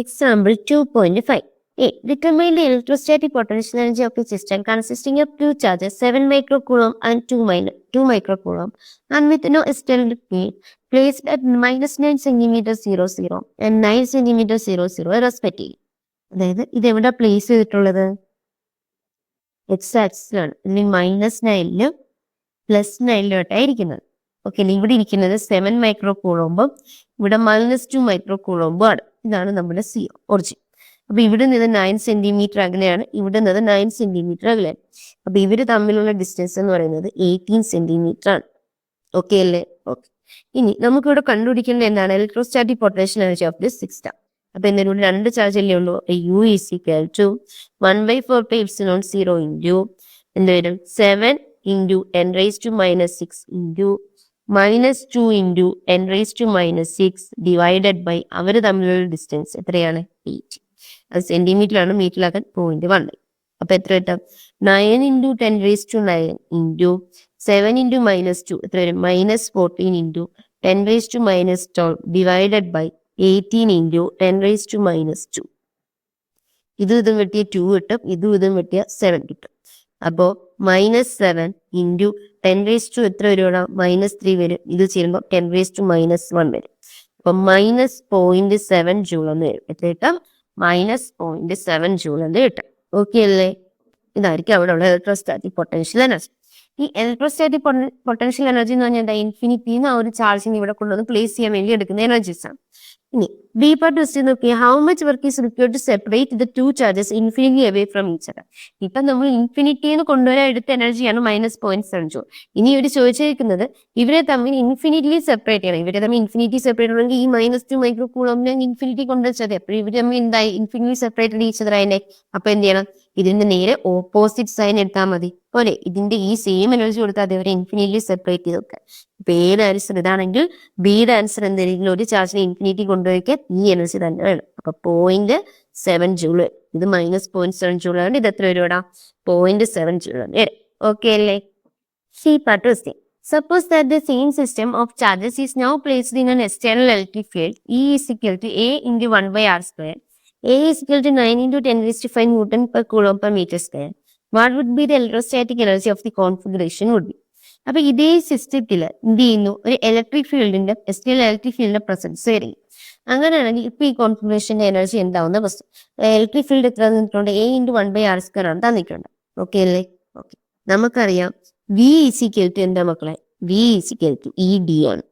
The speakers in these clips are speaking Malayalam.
Example 2.5. A. Determine the electrostatic potential energy of a system consisting of two charges 7 microcoulomb and 2 microcoulomb and with no external field placed at minus 9 centimeter 00 and 9 centimeter 00 respectively. അതായത് ഇത് എവിടെ പ്ലേസ് ചെയ്തിട്ടുള്ളത്? എക്സ് ആക്സിലാണ്. അല്ലെങ്കിൽ -9 പ്ലസ് 9 ഓക്കെ, ഇവിടെ ഇരിക്കുന്നത് 7 മൈക്രോകൂളോമ്പും ഇവിടെ -2 മൈക്രോകൂളോമ്പും ആണ്. ഇതാണ് നമ്മുടെ ഒറിജിൻ. അപ്പൊ ഇവിടെ നിന്ന് 9 സെന്റിമീറ്റർ അകലെയാണ്, ഇവിടെ നിന്ന് 9 സെന്റിമീറ്റർ അകലെയാണ്. അപ്പൊ ഇവര് തമ്മിലുള്ള ഡിസ്റ്റൻസ് എന്ന് പറയുന്നത് 18 സെന്റിമീറ്റർ ആണ്. ഓക്കെ അല്ലേ? ഓക്കെ. ഇനി നമുക്കിവിടെ കണ്ടുപിടിക്കേണ്ട എന്താണ്? Electrostatic potential energy of this system. അപ്പൊ എന്തായാലും ഇവിടെ 2 ചാർജ് അല്ലേ ഉള്ളൂ. U is equal to 1/4πε0 into എന്തായാലും 7 into n⁻⁻6 into -2 into n⁻⁻6 divided by അവർ തമ്മിലുള്ള ഡിസ്റ്റൻസ് എത്രയാണ്? 8. അത് സെന്റിമീറ്റർ ആണ്, മീറ്ററിലാക്കാൻ 0.1. അപ്പൊ എത്ര കിട്ടും? 9 ഇൻറ്റു 10⁻9 ഇൻറ്റു 7 ഇൻറ്റു -2 എത്ര വരും? -14 ഇൻറ്റു 10⁻12 ഡിവൈഡഡ് ബൈ 18 ഇൻറ്റു 10⁻2. ഇതും വെട്ടിയ 2 കിട്ടും, ഇതും വെട്ടിയ 7 കിട്ടും. അപ്പോ -7 ഇൻറ്റു 10⁻2 എത്ര വരും? -3 വരും. ഇത് ചെയ്യുമ്പോൾ 10⁻−1 വരും. അപ്പൊ -0.7 ജൂൾ എന്ന് വരും. എത്ര കിട്ടും? -0.7 ജൂൾ എന്ന് കിട്ടും. ഓക്കെ അല്ലേ? ഇതായിരിക്കും അവിടെ ഉള്ള ഇലക്ട്രോസ്റ്റാറ്റിക് പൊട്ടൻഷ്യൽ എനർജി. ഈ ഇലക്ട്രോസ്റ്റാറ്റിക് പൊട്ടൻഷ്യൽ എനർജി എന്ന് പറഞ്ഞാൽ എന്താ? ഇൻഫിനിറ്റിന്ന് ആ ഒരു ചാർജിന് ഇവിടെ കൊണ്ടുവന്ന് പ്ലേസ് ചെയ്യാൻ വേണ്ടി എടുക്കുന്ന എനർജീസ് ആണ്. ഇനി ബി പാർട്ട് ക്വസ്റ്റ്യൻ നോക്കിയാൽ how much work is required to separate the 2 charges infinity away from each other. ഇപ്പൊ നമ്മൾ ഇൻഫിനിറ്റിന്ന് കൊണ്ടുവരാൻ എടുത്ത എനർജിയാണ് -0.7 ജൂൾ. ഇനി ഇവർ ചോദിച്ചിരിക്കുന്നത് ഇവരെ തമ്മിൽ ഇൻഫിനിറ്റ്ലി സെപ്പറേറ്റ് ചെയ്യണം. ഇവരെ തമ്മിൽ ഇൻഫിനിറ്റി സെപ്പറേറ്റ് ആണെങ്കിൽ ഈ -2 മൈക്രോകൂളോമിനെ ഇൻഫിനിറ്റി കൊണ്ടുവച്ചത്. അപ്പോൾ ഇവർ തമ്മിൽ എന്തായി? ഇൻഫിനിറ്റി സെപ്പറേറ്റ് ഈച്ച് അതർ ആയതിനെ. അപ്പൊ എന്ത് ചെയ്യണം? ഇതിന്റെ നേരെ ഓപ്പോസിറ്റ് സൈൻ എടുത്താൽ മതി പോലെ. ഇതിന്റെ ഈ സെയിം എനർജി കൊടുത്താൽ അതേവരെ ഇൻഫിനിറ്റ്ലി സെപ്പറേറ്റ് ചെയ്ത് വെക്കാം. ഇപ്പൊ ഏത് ആൻസർ ഇതാണെങ്കിൽ ബിയുടെ ആൻസർ എന്തെങ്കിലും ഒരു ചാർജിനെ ഇൻഫിനിറ്റി കൊണ്ടുപോയിക്കാൻ ഈ എനർജി തന്നെ വേണം. അപ്പൊ 0.7 ജൂൾ. ഇത് -0.7 ജൂൾ ആണ്. ഇത് എത്ര വരും? 0.7 ജൂൾ ആണ് വരും. ഓക്കെ അല്ലേ? C part question. Suppose that the same system of charges is now placed in an external electric field E is equal to A into 1/r square. A is equal to 9 into 10⁵ Newton per coulomb per meter square. What would be the electrostatic energy of the configuration would be? അപ്പൊ ഇതേ സിസ്റ്റത്തിൽ എന്ത് ചെയ്യുന്നു? ഒരു ഇലക്ട്രിക് ഫീൽഡിന്റെ എക്സ്റ്റേണൽ ഇലക്ട്രിക് ഫീൽഡിന്റെ പ്രസൻസ് വരും. അങ്ങനെയാണെങ്കിൽ ഇപ്പൊ ഈ കോൺഫിഗറേഷന്റെ എനർജി എന്താവുന്ന പ്രശ്നം? ഇലക്ട്രിക് ഫീൽഡ് എത്ര തന്നിട്ടുണ്ട്? A into 1/r square ആണ് തന്നിട്ടുണ്ട്. ഓക്കെ അല്ലേ? ഓക്കെ. നമുക്കറിയാം V is equal to എന്താ മക്കളെ? V is equal to ED ആണ്.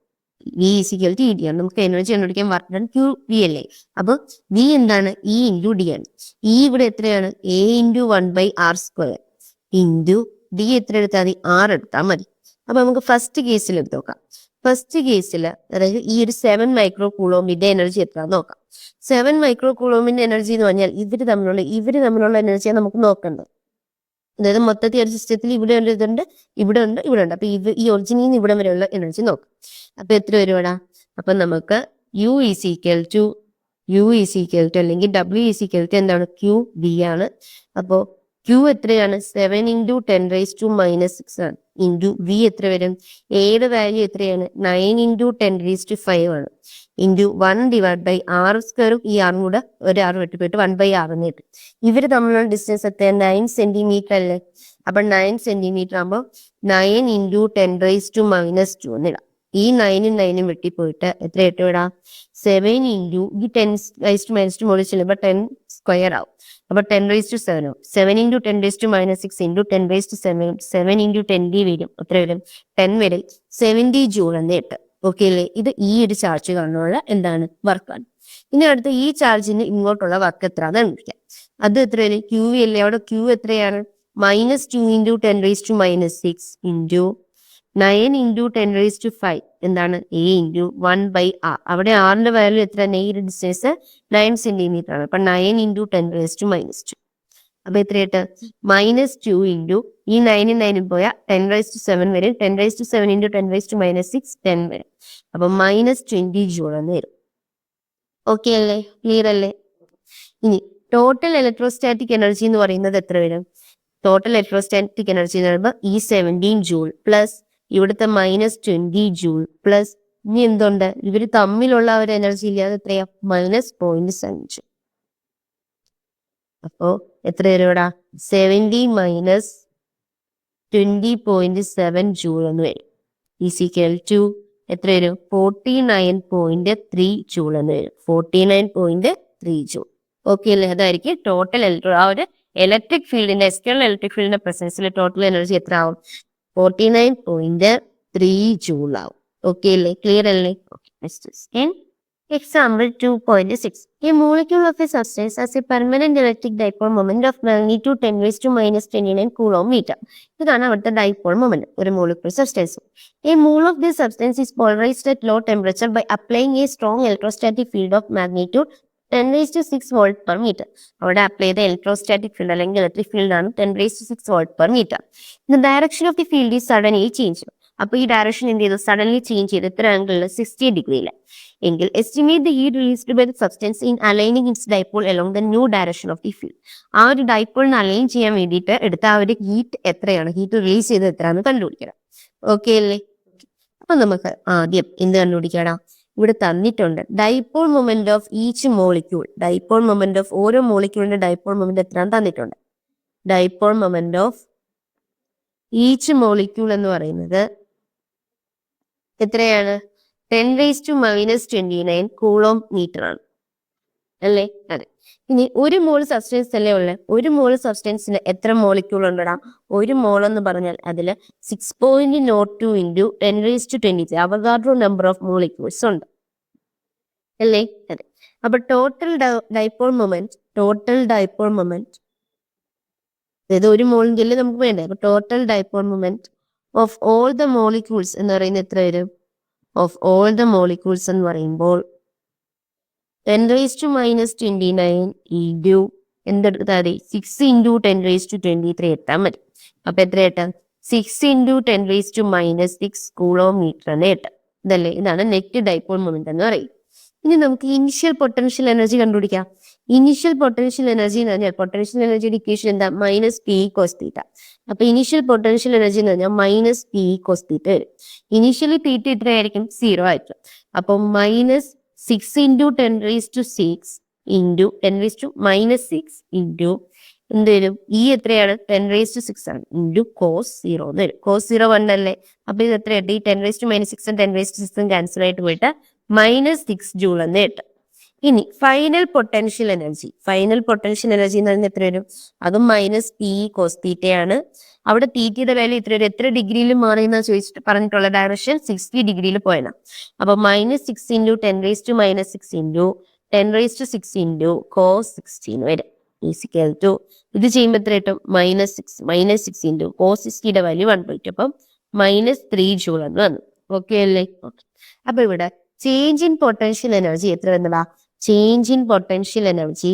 V is equal to ED ആണ്. നമുക്ക് എനർജി കണ്ടുപിടിക്കാൻ വർക്ക് ഡൺ QV അല്ലേ? അപ്പൊ V എന്താണ്? E into D ആണ്. E ഇവിടെ എത്രയാണ്? A into 1/r square into D എത്ര എടുത്താൽ മതി? R എടുത്താൽ മതി. അപ്പൊ നമുക്ക് ഫസ്റ്റ് കേസിൽ എടുത്ത് നോക്കാം. ഫസ്റ്റ് കേസിൽ അതായത് ഈ ഒരു 7 മൈക്രോകൂളോമിന്റെ എനർജി എത്രയാണെന്ന് നോക്കാം. 7 മൈക്രോകൂളോമിന്റെ എനർജി എന്ന് പറഞ്ഞാൽ ഇവര് തമ്മിലുള്ള എനർജിയാണ് നമുക്ക് നോക്കേണ്ടത്. അതായത് മൊത്തത്തിൽ ഒരു സിസ്റ്റത്തിൽ ഇവിടെ ഇതുണ്ട്, ഇവിടെ ഉണ്ട്, ഇവിടെ ഉണ്ട്. അപ്പൊ ഈ ഒറിജിനിൽ നിന്ന് ഇവിടെ വരെയുള്ള എനർജി നോക്കാം. അപ്പൊ എത്ര വരുവാടാ? അപ്പൊ നമുക്ക് U is equal to അല്ലെങ്കിൽ W is equal to എന്താണ്? QV ആണ്. അപ്പോ Q എത്രയാണ്? 7 into 10⁻⁻6 ആണ്. ഇൻറ്റു V എത്ര വരും? എയുടെ വാല്യൂ എത്രയാണ്? 9 into 10⁵ ആണ്. ഇൻറ്റു 1 ഡിവൈഡ് ബൈ R സ്ക്വയറും ഈ ആറും കൂടെ ഒരു R വെട്ടിപ്പോയിട്ട് 1/r എന്ന് കിട്ടും. ഇവര് തമ്മിലുള്ള ഡിസ്റ്റൻസ് എത്ര? 9 സെന്റിമീറ്റർ അല്ലേ? അപ്പൊ 9 സെന്റിമീറ്റർ ആകുമ്പോൾ 9 into 10⁻2 എന്നിടാം. ഈ 9 വെട്ടിപ്പോയിട്ട് എത്ര ഇട്ട് വിടാം? 7 into ഈ 10⁻2 മുകളിൽ ചെല്ലുമ്പോൾ 10 സ്ക്വയർ ആവും. അപ്പൊ 10⁻7 ആവും. 7 into 10⁻6 into 10⁻7 7 into 10D വരും. എത്ര വരും? 10 വരും. 70 ജൂൾ എന്ന് കിട്ടും. ഓക്കെ അല്ലേ? ഇത് ഈ ഒരു ചാർജ് കാണുന്നുള്ള എന്താണ്? വർക്കാണ്. ഇനി അടുത്ത ഈ ചാർജിന് ഇങ്ങോട്ടുള്ള വർക്ക് എത്ര എന്ന് കണ്ടുപിടിക്കാം. അത് എത്ര വരും? QV അല്ലേ? അവിടെ Q എത്രയാണ്? -2 into 10⁻6 into 9 into 10⁵ എന്താണ്? A into 1/r. അവിടെ ആറിന്റെ വാല്യൂ എത്ര? ഈ ഡിസ്റ്റൻസ് 9 സെന്റിമീറ്റർ ആണ്. അപ്പൊ 9 into 10⁻². അപ്പൊ എത്രയായിട്ട്? -2 into ഈ 9 പോയാൽ 10⁻7 വരും. 10⁻7 into 10⁻6 10 വരും. അപ്പൊ -20 ജൂൾ എന്ന് വരും. ഓക്കെ അല്ലേ? ക്ലിയർ അല്ലേ? ഇനി ടോട്ടൽ ഇലക്ട്രോസ്റ്റാറ്റിക് എനർജി എന്ന് പറയുന്നത് എത്ര വരും? ടോട്ടൽ ഇലക്ട്രോസ്റ്റാറ്റിക് എനർജി എന്ന് പറയുമ്പോൾ ഈ 17 ജൂൾ പ്ലസ് ഇവിടുത്തെ -20 ജൂൾ പ്ലസ് ഇനി എന്തുണ്ട്? ഇവര് തമ്മിലുള്ള ഒരു എനർജി ഇല്ലാതെ എത്രയാ? -0.5. അപ്പോ എത്ര വരും ഇവിടെ? 70 മൈനസ് 20.7 ജൂൾ എന്ന് വരും. ഈസിക്കൽ ടു എത്ര വരും? 49.3 ജൂൾ എന്ന് വരും. 49.3 ജൂൾ. ഓക്കെ അല്ലേ? അതായിരിക്കും ടോട്ടൽ ആ ഒരു ഇലക്ട്രിക് ഫീൽഡിന്റെ എക്സ്റ്റേണൽ ഇലക്ട്രിക് ഫീൽഡിന്റെ പ്രസൻസിൽ ടോട്ടൽ എനർജി എത്ര ആവും? 49.3 ജൂൾ ആവും. ഓക്കെ അല്ലേ? ക്ലിയർ അല്ലേ? Example 2.6. A molecule of a substance has a permanent electric dipole moment of magnitude 10 raised to minus 29 coulomb meter. ഇതാണ് അവിടുത്തെ ഡൈപോൾ മൊമെന്റ്, ഒരു molecule substance. A mole of this substance is polarized at low temperature by applying a strong electrostatic field of magnitude 10 raised to 6 volt per meter. അവിടെ അപ്ലൈ ചെയ്ത ഇലക്ട്രോസ്റ്റാറ്റിക് ഫീൽഡ് അല്ലെങ്കിൽ ഇലക്ട്രിക് ഫീൽഡ് ആണ് 10 raised to 6 volt per meter. The direction of the field is suddenly changed. അപ്പൊ ഈ ഡയറക്ഷൻ എന്ത് ചെയ്തു? സഡൻലി ചേഞ്ച് ചെയ്ത് എത്ര ആംഗിളിൽ? 60 ഡിഗ്രിയിൽ. എങ്കിൽ estimate the heat released by the substance in aligning its dipole along the new direction of the field. ആ ഒരു ഡൈപോളിന് അലൈൻ ചെയ്യാൻ വേണ്ടിയിട്ട് എടുത്ത ആ ഒരു ഹീറ്റ് എത്രയാണ്? ഹീറ്റ് റിലീസ് ചെയ്ത് എത്രയാണെന്ന് കണ്ടുപിടിക്കണം. ഓക്കെ അല്ലേ? അപ്പൊ നമുക്ക് ആദ്യം എന്ത് കണ്ടുപിടിക്കണം? ഇവിടെ തന്നിട്ടുണ്ട് dipole moment of each molecule. Dipole moment of ഓരോ മോളിക്യൂളിന്റെ ഡൈപോൾ മൊമെന്റ് എത്രയാണെന്ന് തന്നിട്ടുണ്ട്. Dipole moment of each molecule എന്ന് പറയുന്നത് എത്രയാണ്? 10 raised to minus 29 coulomb metre ആണ് അല്ലേ? അതെ. ഇനി ഒരു മോൾ സബ്സ്റ്റൻസ് അല്ലേ ഉള്ളത്? ഒരു മോൾ സബ്സ്റ്റൻസിന് എത്ര മോളിക്യൂൾ ഉണ്ടടാ? ഒരു മോൾ എന്ന് പറഞ്ഞാൽ അതിൽ 6.02 into 10 raised to 23 Avogadro number of molecules ഉണ്ട് അല്ലേ? അതെ. അപ്പൊ ടോട്ടൽ ഡൈപോൾ മൊമെന്റ് അതായത് ഒരു മോളിന്റെ നമുക്ക് വേണ്ടേ? അപ്പൊ total dipole moment of all the molecules എന്ന് പറയുന്നത് എത്ര വരും? ഓഫ് ഓൾ ദ മോളിക്യൂൾസ് എന്ന് പറയുമ്പോൾ 10 raised to minus 29 into എന്തെടുത്താൽ മതി? 6 into 10 raised to 23 എത്താൻ മതി. അപ്പൊ എത്ര എട്ടാം? 6 into 10 raised to minus 6 coulomb metre എന്ന് എട്ടാം. ഇതല്ലേ? ഇതാണ് നെറ്റ് ഡൈപോൾ മൊമെന്റ് എന്ന് പറയും. ഇനി നമുക്ക് ഇനിഷ്യൽ പൊട്ടൻഷ്യൽ എനർജി കണ്ടുപിടിക്കാം. ഇനിഷ്യൽ പൊട്ടൻഷ്യൽ എനർജി എന്ന് പറഞ്ഞാൽ പൊട്ടൻഷ്യൽ എനർജിയുടെ ഇക്വേഷൻ എന്താ? Minus P cos theta. അപ്പൊ ഇനിഷ്യൽ പൊട്ടൻഷ്യൽ എനർജി എന്ന് പറഞ്ഞാൽ മൈനസ് പി കോസ് തീറ്റ വരും. ഇനിഷ്യലി തീറ്റ എത്രയായിരിക്കും? 0 ആയിരിക്കും. അപ്പൊ minus 6 into 10 raised to 6 into 10 raised to minus 6 into എന്ത് വരും? ഈ എത്രയാണ്? 10 raised to 6 ആണ് into cos 0 എന്ന് വരും. cos 0 1 അല്ലേ? അപ്പൊ ഇത് എത്രയായിട്ട്? ഈ 10 raised to minus 6 ഉം 10 raised to 6 ഉം ക്യാൻസൽ ആയിട്ട് പോയിട്ട് മൈനസ് 6 ജൂൾ എന്ന് കിട്ടും. ഇനി ഫൈനൽ പൊട്ടൻഷ്യൽ എനർജി എന്ന് പറഞ്ഞാൽ എത്ര വരും? അതും മൈനസ് പി കോസ് തീറ്റയാണ്. അവിടെ തീറ്റയുടെ വാല്യൂ ഇത്ര വരും. എത്ര ഡിഗ്രിയിൽ മാറിയെന്ന് ചോദിച്ചിട്ട് പറഞ്ഞിട്ടുള്ള ഡയറക്ഷൻ 60 ഡിഗ്രിയിൽ പോയതാണ്. അപ്പൊ minus 6 into 10 raised to minus 6 into 10 raised to 6 into cos 16 വരും. ഈസിക്കൽ ടു ഇത് ചെയ്യുമ്പോൾ എത്ര കിട്ടും? മൈനസ് 6 into cos 60യുടെ വാല്യൂ 1/2. അപ്പം മൈനസ് 3 ജൂൾ എന്ന് വന്നു. ഓക്കെ അല്ലേ? ഓക്കെ. അപ്പൊ ഇവിടെ ചേഞ്ച് ഇൻ പൊട്ടൻഷ്യൽ എനർജി എത്ര വന്നതാ? Change in potential energy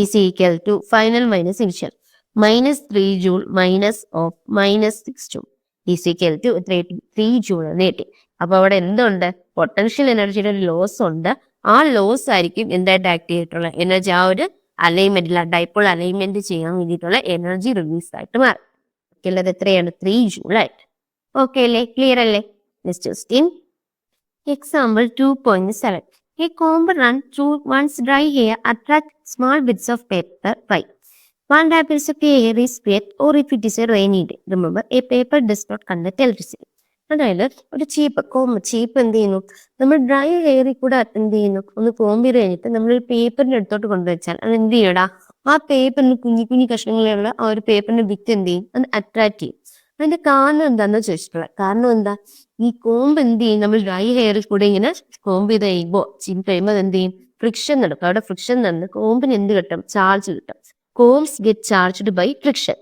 is equal to final minus initial minus 3 joule minus of minus 6 joule is equal to 3 joule എന്ന് കിട്ടി. അപ്പൊ അവിടെ എന്തുണ്ട്? പൊട്ടൻഷ്യൽ എനർജിയുടെ ഒരു ലോസ് ഉണ്ട്. ആ ലോസ് ആയിരിക്കും എന്തായിട്ട് ആക്ട് ചെയ്തിട്ടുള്ള എനർജി, ആ ഒരു അലൈൻമെന്റിൽ ഡൈപോൾ അലൈൻമെന്റ് ചെയ്യാൻ വേണ്ടിയിട്ടുള്ള എനർജി റിലീസ് ആയിട്ട് മാറും. അത് എത്രയാണ്? 3 ജൂൾ ആയിട്ട്. ഓക്കെ അല്ലേ? ക്ലിയർ അല്ലേ? Next question. Example 2.7. A comb run through one's dry hair attracts small bits of paper by 1 happens if the hair is wet or if it is a rainy day. Remember, a paper does not conduct electricity. അതായത് ഒരു ചീപ്പ് എന്ത് ചെയ്യുന്നു? നമ്മൾ ഡ്രൈ ഹെയറിൽ കൂടെ എന്ത് ചെയ്യുന്നു? ഒന്ന് കോമ്പ് ചെയ്ത് കഴിഞ്ഞിട്ട് നമ്മളൊരു പേപ്പറിന്റെ അടുത്തോട്ട് കൊണ്ടുവച്ചാൽ അത് എന്ത് ചെയ്യടാ? ആ പേപ്പറിന് കുഞ്ഞു കഷ്ണങ്ങളുള്ള ആ ഒരു പേപ്പറിന്റെ വിത്ത് എന്ത് ചെയ്യും? അത് അട്രാക്ട് ചെയ്യും. അതിന്റെ കാരണം എന്താന്ന് ചോദിച്ചിട്ടുള്ളത്. കാരണം എന്താ? ഈ കോമ്പ് എന്ത് ചെയ്യും? നമ്മൾ ഡ്രൈ ഹെയറിൽ കൂടെ ഇങ്ങനെ കോമ്പ് ചെയ്ത് കഴിയുമ്പോൾ കഴിയുമ്പോൾ അത് എന്ത് ചെയ്യും? ഫ്രിക്ഷൻ നടക്കും. അവിടെ ഫ്രിക്ഷൻ നടന്ന് കോമ്പിന് എന്ത് കിട്ടും? ചാർജ് കിട്ടും. Combs get charged by friction.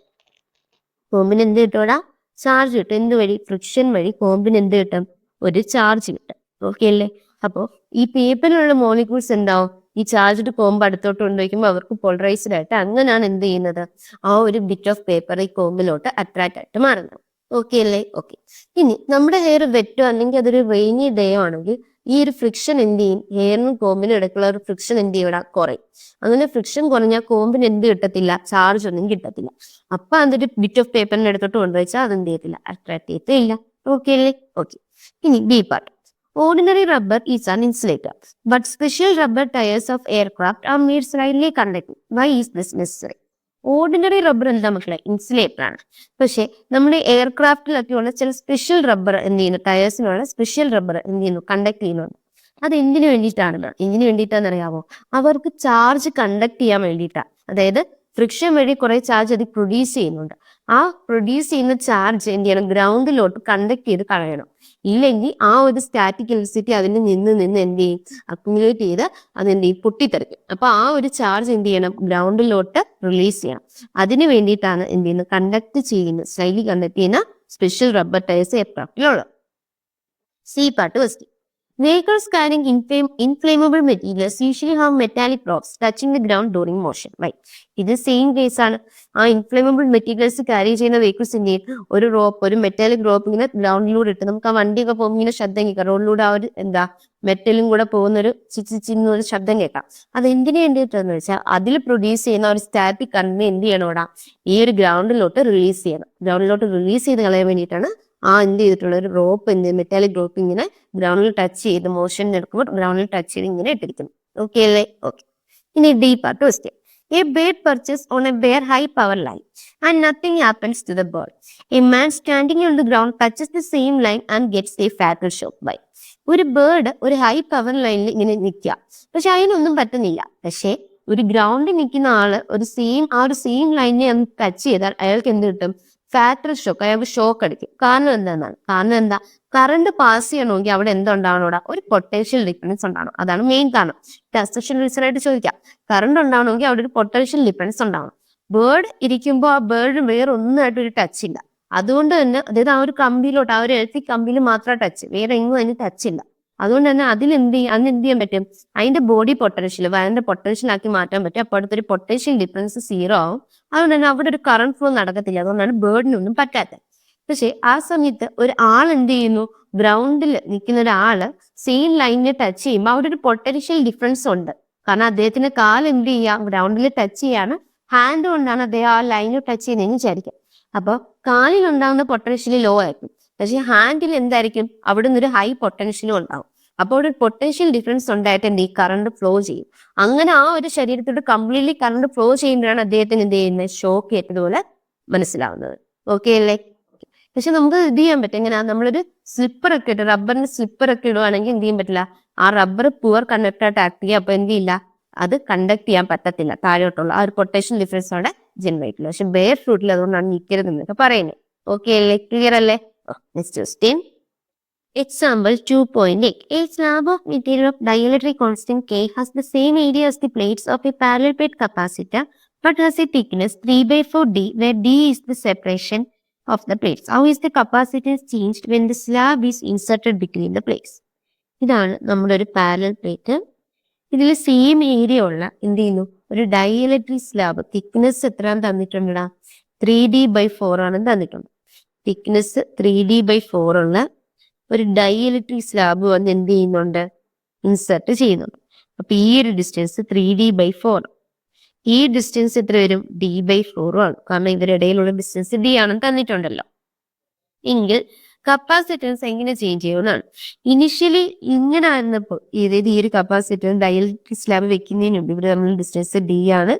കോമ്പിന് എന്ത് കിട്ടൂടാ? ചാർജ് കിട്ടും. എന്ത് വഴി? ഫ്രിക്ഷൻ വഴി കോമ്പിന് എന്ത് കിട്ടും? ഒരു ചാർജ് കിട്ടും. ഓക്കെ അല്ലേ? അപ്പോ ഈ പേപ്പറിലുള്ള മോളിക്യൂൾസ് എന്താവും? ഈ ചാർജ്ഡ് കോമ്പ് അടുത്തോട്ട് കൊണ്ടുവയ്ക്കുമ്പോൾ അവർക്ക് പോളറൈസ്ഡ് ആയിട്ട് അങ്ങനെയാണ് എന്ത് ചെയ്യുന്നത്? ആ ഒരു ബിറ്റ് ഓഫ് പേപ്പർ ഈ കോമ്പിലോട്ട് അട്രാക്ട് ആയിട്ട് മാറുന്നത്. ഓക്കെ അല്ലേ? ഓക്കെ. ഇനി നമ്മുടെ ഹെയർ വെറ്റോ അല്ലെങ്കിൽ അതൊരു റെയിനി ഡേ ആണെങ്കിൽ ഈ ഒരു ഫ്രിക്ഷൻ എന്ത് ചെയ്യും? ഹെയറിനും കോമ്പിനും ഇടയ്ക്കുള്ള ഒരു ഫ്രിക്ഷൻ എന്ത് ചെയ്യൂടാ? കുറയും. അങ്ങനെ ഫ്രിക്ഷൻ കുറഞ്ഞാൽ കോമ്പിന് എന്ത് കിട്ടത്തില്ല? ചാർജ് ഒന്നും കിട്ടത്തില്ല. അപ്പൊ അതൊരു ബിറ്റ് ഓഫ് പേപ്പറിന്റെ അടുത്തോട്ട് കൊണ്ടുവച്ചാൽ അതെന്ത് ചെയ്യത്തില്ല? അട്രാക്ട് ചെയ്യത്തില്ല. ഓക്കെ അല്ലേ? ഓക്കെ. ഇനി B part. Ordinary rubber is an insulator, but special rubber tires of aircraft are made slightly conductive. Why is this necessary? Ordinary rubber എന്താ മക്കളെ, ഇൻസുലേറ്റർ ആണ്. പക്ഷെ നമ്മുടെ എയർക്രാഫ്റ്റിലൊക്കെയുള്ള ചില സ്പെഷ്യൽ റബ്ബർ എന്ത് ചെയ്യുന്നു, ടയേഴ്സിനുള്ള സ്പെഷ്യൽ റബ്ബർ എന്ത് ചെയ്യുന്നു, കണ്ടക്ട് ചെയ്യുന്നുണ്ട്. അത് എന്തിനു വേണ്ടിയിട്ടാണ്? എന്തിനു വേണ്ടിയിട്ടാന്ന് അറിയാമോ? അവർക്ക് ചാർജ് കണ്ടക്ട് ചെയ്യാൻ വേണ്ടിയിട്ടാണ്. അതായത് ഫ്രിക്ഷൻ വഴി കുറെ ചാർജ് അത് പ്രൊഡ്യൂസ് ചെയ്യുന്നുണ്ട്. ആ പ്രൊഡ്യൂസ് ചെയ്യുന്ന ചാർജ് എന്ത് ചെയ്യണം, ഗ്രൗണ്ടിലോട്ട് കണ്ടക്ട് ചെയ്ത് കളയണം. ഇല്ലെങ്കിൽ ആ ഒരു സ്റ്റാറ്റിക് ഇലക്ട്രിസിറ്റി അതിന് നിന്ന് എന്ത് ചെയ്യും, അക്യുമുലേറ്റ് ചെയ്ത് അത് എന്ത് ചെയ്യും, പൊട്ടിത്തെറിക്കും. അപ്പൊ ആ ഒരു ചാർജ് എന്ത് ചെയ്യണം, ഗ്രൗണ്ടിലോട്ട് റിലീസ് ചെയ്യണം. അതിന് വേണ്ടിയിട്ടാണ് എന്ത് ചെയ്യുന്നത്, കണ്ടക്ട് ചെയ്യുന്നത്, സ്ലൈലി കണ്ടക്ട് ചെയ്യുന്ന സ്പെഷ്യൽ റബ്ബർ ടയേഴ്സ് എയർക്രാഫ്റ്റിലുള്ളത്. C part first. Vehicles carrying inflammable materials usually have metallic ropes touching the ground during motion. Right. ഇത് സെയിം കേസ് ആണ്. ആ ഇൻഫ്ലേമബിൾ മെറ്റീരിയൽസ് ക്യാരി ചെയ്യുന്ന വെഹിക്കിൾസിന്റെ ഒരു റോപ്പ്, ഒരു മെറ്റാലിക് റോപ്പ് ഇങ്ങനെ ഗ്രൗണ്ടിലൂടെ ഇട്ട് നമുക്ക് ആ വണ്ടിയൊക്കെ പോകുമ്പോൾ ഇങ്ങനെ ശബ്ദം കേൾക്കാം. റോഡിലൂടെ ആ ഒരു മെറ്റലും കൂടെ പോകുന്നൊരു ചിന്നൊരു ശബ്ദം കേൾക്കാം. അത് എന്തിനു വേണ്ടിയിട്ടെന്ന് വെച്ചാൽ അതിൽ പ്രൊഡ്യൂസ് ചെയ്യുന്ന ഒരു സ്റ്റാറ്റിക് കറന്റ് എന്ത് ചെയ്യണം, ഇവിടെ ഈ ഒരു ഗ്രൗണ്ടിലോട്ട് റിലീസ് ചെയ്യണം. ഗ്രൗണ്ടിലോട്ട് റിലീസ് ചെയ്ത് കളയാൻ വേണ്ടിയിട്ടാണ് ആ എന്ത് ചെയ്തിട്ടുള്ള ഒരു റോപ്പ്, മെറ്റാലിക് റോപ്പ് ഇങ്ങനെ ഗ്രൗണ്ടിൽ ടച്ച് ചെയ്ത് മോഷൻ എടുക്കുമ്പോൾ ഗ്രൗണ്ടിൽ ടച്ച് ചെയ്ത് ഇങ്ങനെ ഇട്ടിരിക്കുന്നു. ഓക്കെ അല്ലേ? ഓക്കെ. ഇനി D part question. A bird perches on a bare high power line and nothing happens to the bird. A man standing on the ground touches the same line and gets a fatal shock. By ഒരു ബേർഡ് ഒരു ഹൈ പവർ ലൈനിൽ ഇങ്ങനെ നിൽക്കുക, പക്ഷെ അതിനൊന്നും പറ്റുന്നില്ല. പക്ഷെ ഒരു ഗ്രൗണ്ടിൽ നിൽക്കുന്ന ആള് ആ ഒരു സെയിം ലൈനിനെ ഒന്ന് ടച്ച് ചെയ്താൽ അയാൾക്ക് എന്ത് കിട്ടും, ഫാറ്റൽ ഷോക്ക്. അയാൾക്ക് ഷോക്ക് അടിക്കും. കാരണം എന്താ, കറണ്ട് പാസ് ചെയ്യണമെങ്കിൽ അവിടെ എന്തുണ്ടാവണം, ഒരു പൊട്ടൻഷ്യൽ ഡിഫറൻസ് ഉണ്ടാവണം. അതാണ് മെയിൻ കാരണം. ടെസ്റ്റ് റിസൾട്ട് ചോദിക്കാം, കറണ്ട് ഉണ്ടാവണമെങ്കിൽ അവിടെ ഒരു പൊട്ടൻഷ്യൽ ഡിഫറൻസ് ഉണ്ടാവണം. ബേർഡ് ഇരിക്കുമ്പോൾ ആ ബേർഡ് വേറെ ഒന്നായിട്ട് ഒരു ടച്ച് ഇല്ല. അതുകൊണ്ട് തന്നെ അതായത് ആ ഒരു കമ്പിയിലോട്ട്, ആ ഒരു ഇലക്ട്രിക് കമ്പിയിൽ മാത്രം ടച്ച്, വേറെ എങ്ങും അതിന് ടച്ച് ഇല്ല. അതുകൊണ്ട് തന്നെ അതിന് എന്ത് ചെയ്യാൻ പറ്റും, അതിന്റെ ബോഡി പൊട്ടൻഷ്യൽ വയറിന്റെ പൊട്ടൻഷ്യൽ ആക്കി മാറ്റാൻ പറ്റും. അപ്പോൾ അടുത്തൊരു പൊട്ടൻഷ്യൽ ഡിഫറൻസ് 0 ആവും. അതുകൊണ്ട് തന്നെ അവിടെ ഒരു കറണ്ട് ഫ്ലോ നടക്കത്തില്ല. അതുകൊണ്ടാണ് ബേർഡിനൊന്നും പറ്റാത്തത്. പക്ഷെ ആ സമയത്ത് ഒരു ആൾ എന്ത് ചെയ്യുന്നു, ഗ്രൗണ്ടിൽ നിൽക്കുന്ന ഒരാള് സെയിം ലൈനിനെ ടച്ച് ചെയ്യുമ്പോൾ അവിടെ ഒരു പൊട്ടൻഷ്യൽ ഡിഫറൻസ് ഉണ്ട്. കാരണം അദ്ദേഹത്തിന്റെ കാല് എന്ത് ചെയ്യാം, ഗ്രൗണ്ടിൽ ടച്ച് ചെയ്യാണ്, ഹാൻഡ് കൊണ്ടാണ് അദ്ദേഹം ആ ലൈനിൽ ടച്ച് ചെയ്യുന്നതെന്ന് വിചാരിക്കാം. അപ്പൊ കാലിൽ ഉണ്ടാകുന്ന പൊട്ടൻഷ്യൽ ലോ ആയിരിക്കും, പക്ഷെ ഹാൻഡിൽ എന്തായിരിക്കും, അവിടെ നിന്നൊരു ഹൈ പൊട്ടൻഷ്യലും ഉണ്ടാവും. അപ്പോൾ ഒരു പൊട്ടൻഷ്യൽ ഡിഫറൻസ് ഉണ്ടായിട്ട് എന്ത് ചെയ്യും, കറണ്ട് ഫ്ലോ ചെയ്യും. അങ്ങനെ ആ ഒരു ശരീരത്തോട് കംപ്ലീറ്റ്ലി കറണ്ട് ഫ്ലോ ചെയ്യുമ്പോഴാണ് അദ്ദേഹത്തിന് എന്ത് ചെയ്യുന്നത്, ഷോക്ക് ഏറ്റതുപോലെ മനസ്സിലാവുന്നത്. ഓക്കെ അല്ലേ? പക്ഷെ നമുക്ക് ഇത് ചെയ്യാൻ പറ്റും. എങ്ങനെയാ, നമ്മളൊരു സ്ലിപ്പർ ഒക്കെ ഇട്ട്, റബ്ബറിന് സ്ലിപ്പർ ഒക്കെ ഇടുവാണെങ്കിൽ എന്ത് ചെയ്യാൻ പറ്റില്ല, ആ റബ്ബർ പുവർ കണ്ടക്ടറായിട്ട് ആക്ട് ചെയ്യുക. അപ്പൊ എന്ത് ചെയ്യില്ല, അത് കണ്ടക്ട് ചെയ്യാൻ പറ്റത്തില്ല, താഴോട്ടുള്ള ആ ഒരു പൊട്ടൻഷ്യൽ ഡിഫറൻസ് അവിടെ ജനറേറ്റ് ചെയ്യില്ല. പക്ഷെ ബെയർ ഫ്രൂട്ടിൽ അതുകൊണ്ടാണ് നിൽക്കരുത് എന്നൊക്കെ പറയുന്നത്. ഓക്കെ അല്ലേ? ക്ലിയർ അല്ലേ? Next question. Example 2.8. A slab of material of dielectric constant K has the same area as the plates of a parallel plate capacitor but has a thickness 3/4 D, where D is the separation of the plates. How is the capacitance changed when the slab is inserted between the plates? ഇതാണ് നമ്മുടെ ഒരു പാരലൽ പ്ലേറ്റ്. ഇതിൽ സെയിം ഏരിയ ഉള്ള എന്ത് ചെയ്യുന്നു, ഒരു ഡൈഇലക്ട്രിക് സ്ലാബ്. തിക്നെസ് എത്രയാണ് തന്നിട്ടുണ്ടാ, 3D/4 ആണ് തന്നിട്ടുണ്ട്. തിക്നെസ് 3D/4 ഉള്ള ഒരു ഡൈഇലക്ട്രിക് സ്ലാബ് വന്ന് എന്ത് ചെയ്യുന്നുണ്ട്, ഇൻസെർട്ട് ചെയ്യുന്നുണ്ട്. അപ്പൊ ഈ ഒരു ഡിസ്റ്റൻസ് 3D/4. ഈ ഡിസ്റ്റൻസ് എത്ര വരും, D/4 ആണ്. കാരണം ഇവരിടയിലുള്ള ഡിസ്റ്റൻസ് D ആണെന്ന് തന്നിട്ടുണ്ടല്ലോ. എങ്കിൽ കപ്പാസിറ്റൻസ് എങ്ങനെ ചേഞ്ച് ചെയ്യുമെന്നാണ്. ഇനിഷ്യലി ഇങ്ങനെ ആയിരുന്നപ്പോൾ ഈ ഒരു കപ്പാസിറ്റർ ഡൈഇലക്ട്രിക് സ്ലാബ് വെക്കുന്നതിന് മുമ്പ് ഇവിടെ നമ്മൾ ഡിസ്റ്റൻസ് D ആണ്,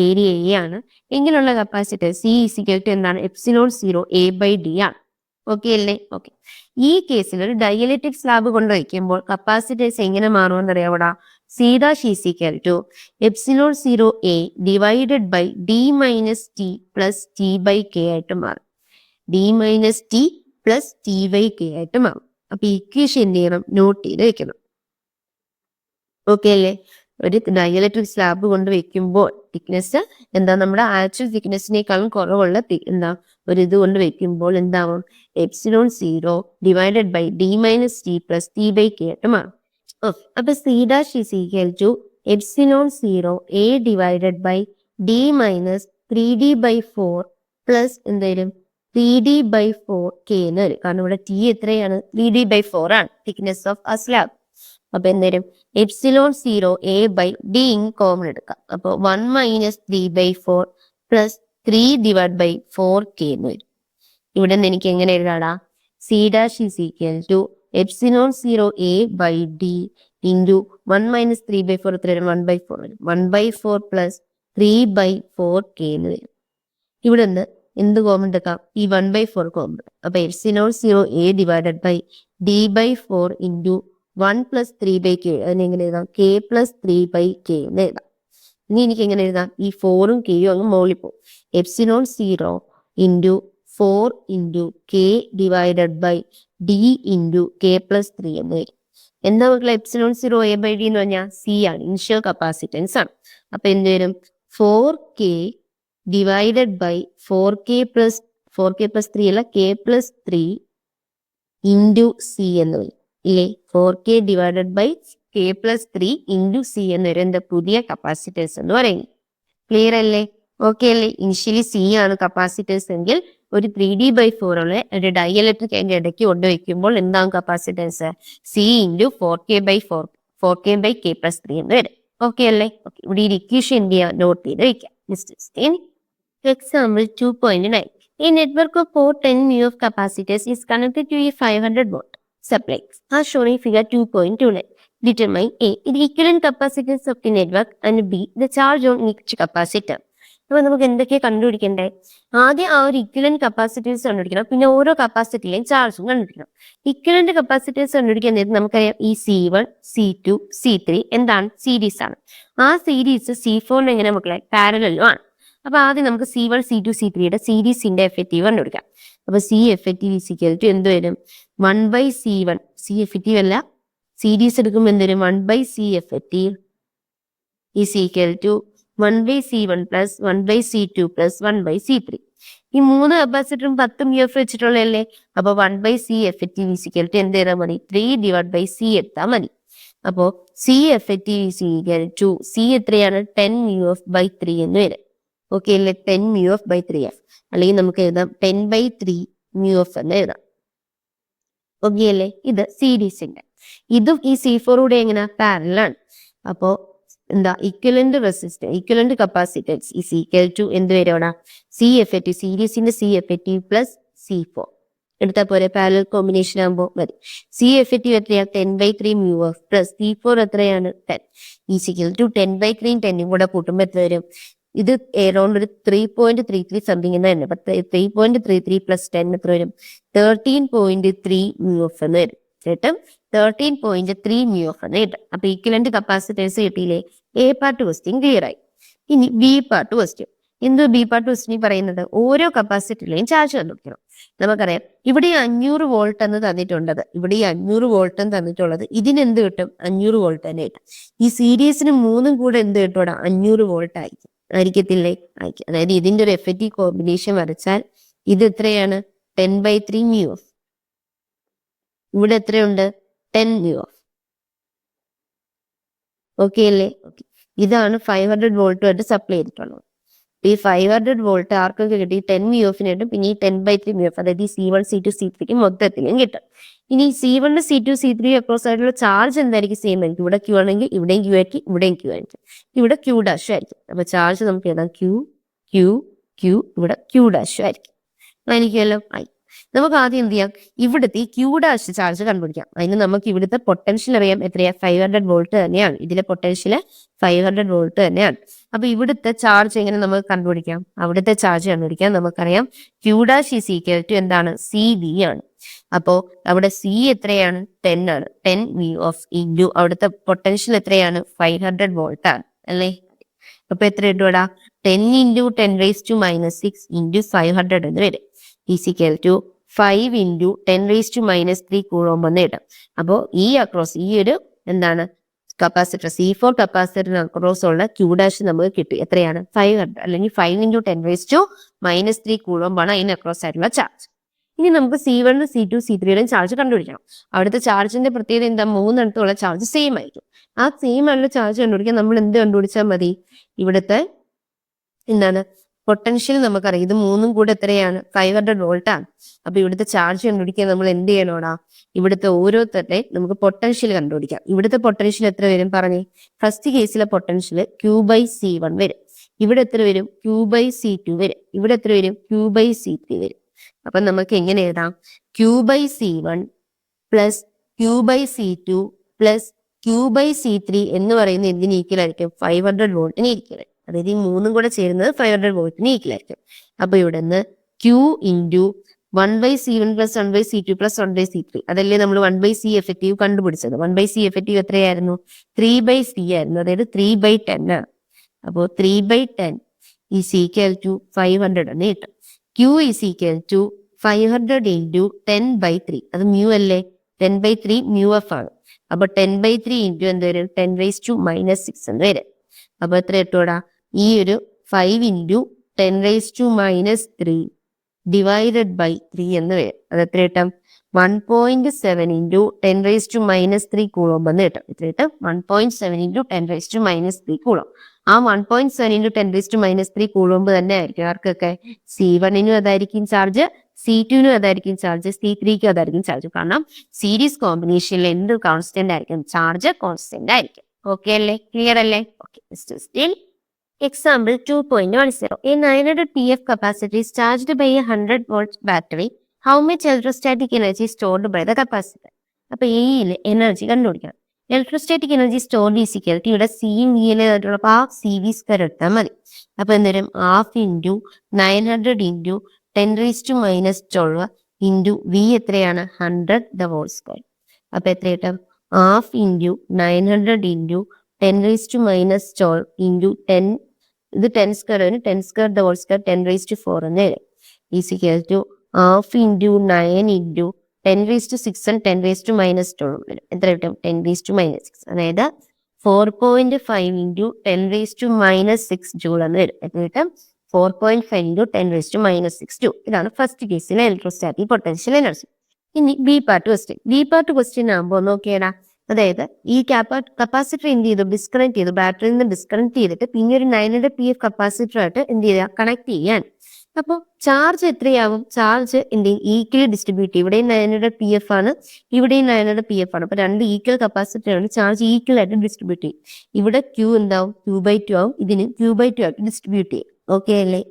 ഏരിയ A ആണ്. എങ്ങനെയുള്ള കപ്പാസിറ്റർ C = എന്താണ്, ε0 A/D ആണ്. ഓക്കെ അല്ലേ? ഓക്കെ. ഈ കേസിൽ ഒരു ഡൈഇലക്ട്രിക് സ്ലാബ് കൊണ്ട് വയ്ക്കുമ്പോൾ കപ്പാസിറ്റൻസ് എങ്ങനെ മാറുമെന്ന് അറിയാവൂടാ. C' = ε0 A divided by D - T plus T/K ആയിട്ട് മാറും. D - T പ്ലസ് T/K ആയിട്ട് മാറും. അപ്പൊ ഇക്വേഷൻ എന്ത് ചെയ്യണം, നോട്ട് ചെയ്ത് വെക്കണം. ഓക്കെ അല്ലേ? ഒരു ഡൈഇലക്ട്രിക് സ്ലാബ് കൊണ്ട് വെക്കുമ്പോൾ തിക്നെസ് എന്താ, നമ്മുടെ ആക്ച്വൽ തിക്നെസ്സിനേക്കാളും കുറവുള്ള ഒരു ഇത് കൊണ്ട് വെക്കുമ്പോൾ എന്താവും, ε0 divided by D - T plus T/K ആയിട്ട് മാറും. അപ്പൊ C' = ε0 A divided by D - 3D/4 plus എന്തായാലും 3D/4 K എന്ന് വരും. കാരണം ഇവിടെ T എത്രയാണ്, 3D/4 ആണ് തിക്നെസ് ഓഫ് ആ സ്ലാബ്. അപ്പൊ എന്തായാലും ε0 A/D കോമൺ എടുക്കാം. അപ്പൊ 1 - 3/4 പ്ലസ് 3/4 K എന്ന് വരും. ഇവിടെ നിന്ന് എനിക്ക് എങ്ങനെ എഴുതാടാ, C' = എപ്സിലോൺ 0 A/D ഇൻറ്റു 1 - 3/4 എത്ര വരും? 1/4 വരും. 1/4 പ്ലസ് 3/4K എന്ന് വരും. ഇവിടെ നിന്ന് എന്ത് കോമൺ എടുക്കാം? ഈ 1/4 കോമൺ എടുക്കാം. അപ്പൊ epsilon 0 A divided by D/4 into 1 + 3/K. അതിനെങ്ങനെ എഴുതാം? K + 3/K എന്ന് എഴുതാം. ഇനി എനിക്ക് എങ്ങനെ എഴുതാം? ഈ 4ഉം Kയും അങ്ങ് മുകളിൽ പോകും. Epsilon 0 into 4 into K divided by D into K + 3 എന്ന് വരും. എന്താ മക്കളെ എപ്സിലോൺ 0 A/D എന്ന് പറഞ്ഞാൽ C ആണ്, ഇനിഷ്യൽ കപ്പാസിറ്റൻസ് ആണ്. അപ്പൊ എന്ത് വരും? 4K ഡിവൈഡഡ് ബൈ 4K + 3 അല്ല, K + 3 ഇൻറ്റു C എന്ന് വരും ഇല്ലേ? 4K divided by K + 3 into C എന്ന് വരും. എന്താ? പുതിയ കപ്പാസിറ്റൻസ് എന്ന് പറയുന്നത്. ക്ലിയർ അല്ലേ? ഓക്കെ അല്ലേ? ഇനിഷ്യലി C ആണ് കപ്പാസിറ്റൻസ് എങ്കിൽ ഒരു 3D/4 ഉള്ള ഒരു ഡൈഇലക്ട്രിക് അതിന്റെ ഇടയ്ക്ക് കൊണ്ടുവയ്ക്കുമ്പോൾ എന്താകും കപ്പാസിറ്റൻസ്? C ഇൻറ്റു 4K/K + 3 എന്ന് വരും. ഓക്കെ അല്ലേ? ഓക്കെ, ഇവിടെ ഈ ഇക്വേഷൻ എന്ത് ചെയ്യാം? നോട്ട് ചെയ്ത് വയ്ക്കാം. Example 2.9. A network of 4 10 μ of capacitors is connected to a 500 volt supply as shown in figure 2.29. Determine A, the equivalent capacitance of the network, and B, the charge on each capacitor. അപ്പോൾ നമുക്ക് എന്തൊക്കെയാണ് കണ്ടുപിടിക്കണ്ടേ? ആദ്യം ആ ഒരു ഇക്വലന്റ് കപ്പാസിറ്റൻസ് കണ്ടുപിടിക്കണം, പിന്നെ ഓരോ കപ്പാസിറ്ററിലെയും ചാർജും കണ്ടുപിടിക്കണം. ഇക്വലന്റ് കപ്പാസിറ്റൻസ് കണ്ടുപിടിക്കാൻ നേരത്തെ നമുക്കറിയാം ഈ C1, C2, C3 എന്താണ്? സീരീസ് ആണ്. ആ സീരീസ് C4 എങ്ങനെ മക്കളെ? പാരലലും ആണ്. അപ്പൊ ആദ്യം നമുക്ക് C1, C2, C3യുടെ സീരീസിന്റെ എഫക്റ്റീവ് കണ്ടുപിടിക്കാം. അപ്പൊ C എഫക്റ്റീവ് ഈക്വൽ ടു എന്ത് വരും? 1/C1. C എഫക്റ്റീവ് അല്ല, സീരീസ് എടുക്കുമ്പോൾ എന്ത് വരും? 1/C effective is equal to 1/C1 plus 1/C2 plus 1/C3. ഈ 3 കപ്പാസിറ്ററും 10 μF വെച്ചിട്ടുള്ളതല്ലേ? അപ്പൊ 1/C effective is equal to എന്ത് ചെയ്താൽ മതി? 3/C എടുത്താൽ മതി. അപ്പോ C effective is equal to C എത്രയാണ്? 10 μF/3 എന്ന് വരും. ഓക്കെ അല്ലേ? 10 μF/3F, അല്ലെങ്കിൽ നമുക്ക് എഴുതാം 10/3 μF എന്ന് എഴുതാം. ഓക്കെ അല്ലേ? ഇത് സീരീസിന്റെ. ഇതും ഈ C4 കൂടെ എങ്ങനെ? പാരലൽ. അപ്പോ എന്താ? Equivalent capacitance is equal to എന്ത് വരും അവിടെ? C എഫക്റ്റീവ്, സീരീസിന്റെ C എഫക്റ്റീവ് പ്ലസ് C4 എടുത്താൽ പോരെ? പാരലൽ കോമ്പിനേഷൻ ആകുമ്പോൾ മതി. C എഫക്റ്റീവ് എത്രയാ? 10/3 μF പ്ലസ് C4 എത്രയാണ്? 10 ഈസ് ഈക്വൽ ടു 10/3 10 കൂടെ കൂട്ടുമ്പോൾ എത്ര വരും? ഇത് എറൗണ്ട് ഒരു 3.33 സംതിങ് എന്ന് തന്നെ. 3.33 പ്ലസ് 10 എത്ര വരും? 13.3 μF എന്ന് വരും. ചേട്ടൻ 13.3 μF എന്ന് കിട്ടും. അപ്പൊ ഈക്വലന്റ് കപ്പാസിറ്റൻസ് കിട്ടിയില്ലേ? A പാർട്ട് ക്വസ്റ്റ്യൻ ക്ലിയർ ആയി. ഇനി B പാർട്ട് ക്വസ്റ്റ്യൻ. എന്ത് B പാർട്ട് ക്വസ്റ്റ്യൻ പറയുന്നത്? ഓരോ കപ്പാസിറ്ററിലെയും ചാർജ് കണ്ടുപിടിക്കണം. നമുക്കറിയാം ഇവിടെ 500 വോൾട്ട് എന്ന് തന്നിട്ടുള്ളത്, ഇവിടെ 500 വോൾട്ട് എന്ന് തന്നിട്ടുള്ളത്. ഇതിനെന്ത് കിട്ടും? 500 വോൾട്ട് തന്നെ കിട്ടും. ഈ സീരീസിന് 3ഉം കൂടെ എന്ത് കിട്ടും? 500 വോൾട്ട് ആയിരിക്കും. ആയിരിക്കത്തില്ലേ? ആയിരിക്കും. അതായത് ഇതിന്റെ ഒരു എഫക്റ്റീവ് കോമ്പിനേഷൻ വരച്ചാൽ ഇത് എത്രയാണ്? 10/3 μF. ഇവിടെ എത്രയുണ്ട്? 10 μF. ഓക്കെ അല്ലേ? ഓക്കെ, ഇതാണ് 500 വോൾട്ടുമായിട്ട് സപ്ലൈ ചെയ്തിട്ടുള്ളത്. ഈ 500 വോൾട്ട് ആർക്കൊക്കെ കിട്ടി? 10 μF-ന് കിട്ടും. പിന്നെ ഈ 10/3 μF, അതായത് ഈ C1, C2, C3 മൊത്തത്തിലും കിട്ടും. ഇനി C1, C2, C3 അക്രോസ് ആയിട്ടുള്ള ചാർജ് എന്തായിരിക്കും? സെയിം ആയിരിക്കും. ഇവിടെ Q ആണെങ്കിൽ ഇവിടെയും Q ആയിരിക്കും, ഇവിടെയും Q ആയിരിക്കും. ഇവിടെ Q' ആയിരിക്കും. അപ്പൊ ചാർജ് നമുക്ക് എഴുതാം Q, Q, Q, ഇവിടെ Q' ആയിരിക്കും. ആയിരിക്കുമല്ലോ? ആയി. നമുക്ക് ആദ്യം എന്ത് ചെയ്യാം? ഇവിടുത്തെ ഈ Q' ചാർജ് കണ്ടുപിടിക്കാം. അതിന് നമുക്ക് ഇവിടുത്തെ പൊട്ടൻഷ്യൽ അറിയാം. എത്രയാ? 500 വോൾട്ട് തന്നെയാണ്. ഇതിലെ പൊട്ടൻഷ്യൽ 500 വോൾട്ട് തന്നെയാണ്. അപ്പൊ ഇവിടുത്തെ ചാർജ് എങ്ങനെ നമുക്ക് കണ്ടുപിടിക്കാം? അവിടുത്തെ ചാർജ് കണ്ടുപിടിക്കാം. നമുക്കറിയാം Q' ഈസ് ഈക്വൽ ടു എന്താണ്? CV ആണ്. അപ്പോ അവിടെ C എത്രയാണ്? 10 ആണ്. 10 μF ഇൻറ്റു അവിടുത്തെ പൊട്ടൻഷ്യൽ എത്രയാണ്? 500 വോൾട്ട് ആണ് അല്ലേ? അപ്പൊ എത്ര ഇട്ടുവിടാ? 10 ഇൻറ്റു 10⁻⁻6 ഇൻറ്റു 500 എന്ന് വരും. Is equal to 5 into 10⁻³ coulomb എന്ന് കിട്ടും. അപ്പോൾ ഈ അക്രോസ് ഈ ഒരു എന്താണ് കപ്പാസിറ്റർ C4 കപ്പാസിറ്ററിന് അക്രോസ് ഉള്ള Q' നമുക്ക് കിട്ടി. എത്രയാണ്? 500, അല്ലെങ്കിൽ 5 ഇൻറ്റു 10⁻³ കൂളോംബാണ് അതിന് അക്രോസ് ആയിട്ടുള്ള ചാർജ്. ഇനി നമുക്ക് C1, C2, C3യുടെ ചാർജ് കണ്ടുപിടിക്കണം. അവിടുത്തെ ചാർജിന്റെ പ്രത്യേകത എന്താ? 3 ചാർജ് സെയിം ആയിരിക്കും. ആ സെയിം ആയിട്ടുള്ള ചാർജ് കണ്ടുപിടിക്കാൻ നമ്മൾ എന്ത് കണ്ടുപിടിച്ചാൽ മതി? ഇവിടുത്തെ എന്താണ് പൊട്ടൻഷ്യൽ നമുക്കറിയാം. ഇത് 3ഉം കൂടെ എത്രയാണ്? 500 വോൾട്ട് ആണ്. അപ്പൊ ഇവിടുത്തെ ചാർജ് കണ്ടുപിടിക്കാൻ നമ്മൾ എന്ത് ചെയ്യണോടാ? ഇവിടുത്തെ ഓരോരുത്തരുടെ നമുക്ക് പൊട്ടൻഷ്യൽ കണ്ടുപിടിക്കാം. ഇവിടുത്തെ പൊട്ടൻഷ്യൽ എത്ര വരും പറഞ്ഞേ? ഫസ്റ്റ് കേസിലെ പൊട്ടൻഷ്യൽ Q/C1 വരും. ഇവിടെ എത്ര വരും? Q/C2 വരും. ഇവിടെ എത്ര വരും? Q/C3 വരും. അപ്പൊ നമുക്ക് എങ്ങനെ എഴുതാം? Q/C1 plus Q/C2 plus Q/C3 എന്ന് പറയുന്നത് എന്തിന് ഈക്വൽ ആയിരിക്കും? 500 വോൾട്ടിന് ഈക്വൽ. അതായത് ഈ മൂന്നും കൂടെ ചേരുന്നത് 500 വോൾട്ടിന് ഈക്വൽ ആയിരിക്കും. അപ്പൊ ഇവിടെ നിന്ന് Q into 1/C1 plus 1/C2 plus 1/C3 അതല്ലേ നമ്മൾ 1/C എഫക്റ്റീവ് കണ്ടുപിടിച്ചത്. 1/C എഫക്റ്റീവ് എത്രയായിരുന്നു? 3/C ആയിരുന്നു. അതായത് 3/10 ആണ്. അപ്പോൾ 3/10 ഈസ് ഈക്വൽ ടു 500 എന്ന് കിട്ടും. Q is equal to 500 into 10/3. അത് മ്യൂ അല്ലേ? 10/3 മ്യൂ എഫ് ആണ്. അപ്പൊ 10/3 ഇൻറ്റു എന്ത് വരും? 10⁻⁻6 എന്ന് വരും. അപ്പൊ എത്ര കിട്ടൂടാ? ഈ ഒരു 5 ഇൻറ്റു 10⁻⁻3 ഡിവൈഡഡ് ബൈ 3 എന്ന് വരും. അത് എത്ര കിട്ടും? 1.7 ഇൻറ്റു 10⁻⁻3 കൂളോം എന്ന് കിട്ടും. എത്ര കിട്ടും? 1.7 ഇൻറ്റു 10⁻⁻3 കൂളോം. ആ 1.7 ഇൻറ്റു 10⁻⁻3 കൂളോമ്പ് തന്നെ ആയിരിക്കും ആർക്കൊക്കെ? C1നും അതായിരിക്കും ചാർജ്, C2നും അതായിരിക്കും ചാർജ്, C3ക്കും അതായിരിക്കും ചാർജ്. കാരണം സീരീസ് കോമ്പിനേഷനിൽ എന്ത് കോൺസ്റ്റന്റ് ആയിരിക്കും? ചാർജ് കോൺസ്റ്റന്റ് ആയിരിക്കും. ഓക്കെ അല്ലേ? ക്ലിയർ അല്ലേ? Okay. Still example 2.10. A 900 PF capacity is charged by a 100 volt battery. How much electrostatic energy is stored by the capacitor? അപ്പൊ എയിൽ എനർജി കണ്ടുപിടിക്കണം. Electrostatic energy stored is equal to ഇവിടെ സിയും വിയിലെ ഹാഫ് CV സ്ക്വയർ എടുത്താൽ മതി. അപ്പൊ എന്തേലും half into 900 into 10⁻⁻12 into V എത്രയാണ്? 100 ദ ഹോൾ സ്ക്വയർ. അപ്പൊ എത്ര കിട്ടും? ഹാഫ് ഇൻറ്റു 900 ഇൻറ്റു 10⁻⁻12 ഇൻറ്റു 10 ഇത് 10 സ്ക്വയർ ആണ്. 10 സ്ക്വയർ ദ ഹോൾ സ്ക്വയർ 10⁻4 എന്ന് വരും. Is equal to half into 9 into 10⁻6 and 10⁻12 വരും. എത്ര കിട്ടും? 10⁻6. അതായത് 4.5 ഇൻറ്റു 10⁻6 ജൂൾ എന്ന് വരും. എത്ര കിട്ടും? 4.5 ഇൻറ്റു 10⁻6 ജൂൾ. ഇതാണ് ഫസ്റ്റ് കേസിലെ ഇലക്ട്രോസ്റ്റാറ്റിക് പൊട്ടൻഷ്യൽ എനർജി. ഇനി ബി പാർട്ട് ക്വസ്റ്റ്യൻ ആകുമ്പോൾ നോക്കിയടാ. അതായത് ഈ കപ്പാസിറ്റർ എന്ത് ചെയ്തു? ഡിസ്കണക്ട് ചെയ്തു. ബാറ്ററിയിൽ നിന്ന് ഡിസ്കണക്ട് ചെയ്തിട്ട് പിന്നെ ഒരു 900 PF കപ്പാസിറ്റർ ആയിട്ട് എന്ത് ചെയ്യുക? കണക്ട് ചെയ്യാൻ. അപ്പോൾ ചാർജ് എത്രയാവും? ചാർജ് എന്ത് ചെയ്യും? ഈക്വലി ഡിസ്ട്രിബ്യൂട്ട് ചെയ്യും. ഇവിടെയും 900 PF ആണ്, ഇവിടെയും 900 PF ആണ്. അപ്പൊ രണ്ട് ഈക്വൽ കപ്പാസിറ്റർ ആണ്. ചാർജ് ഈക്വൽ ആയിട്ട് ഡിസ്ട്രിബ്യൂട്ട് ചെയ്യും. ഇവിടെ Q എന്താവും? Q/2 ആവും. ഇതിന് Q/2 ആയിട്ട് ഡിസ്ട്രിബ്യൂട്ട് ചെയ്യും. ഓക്കെ അല്ലേ?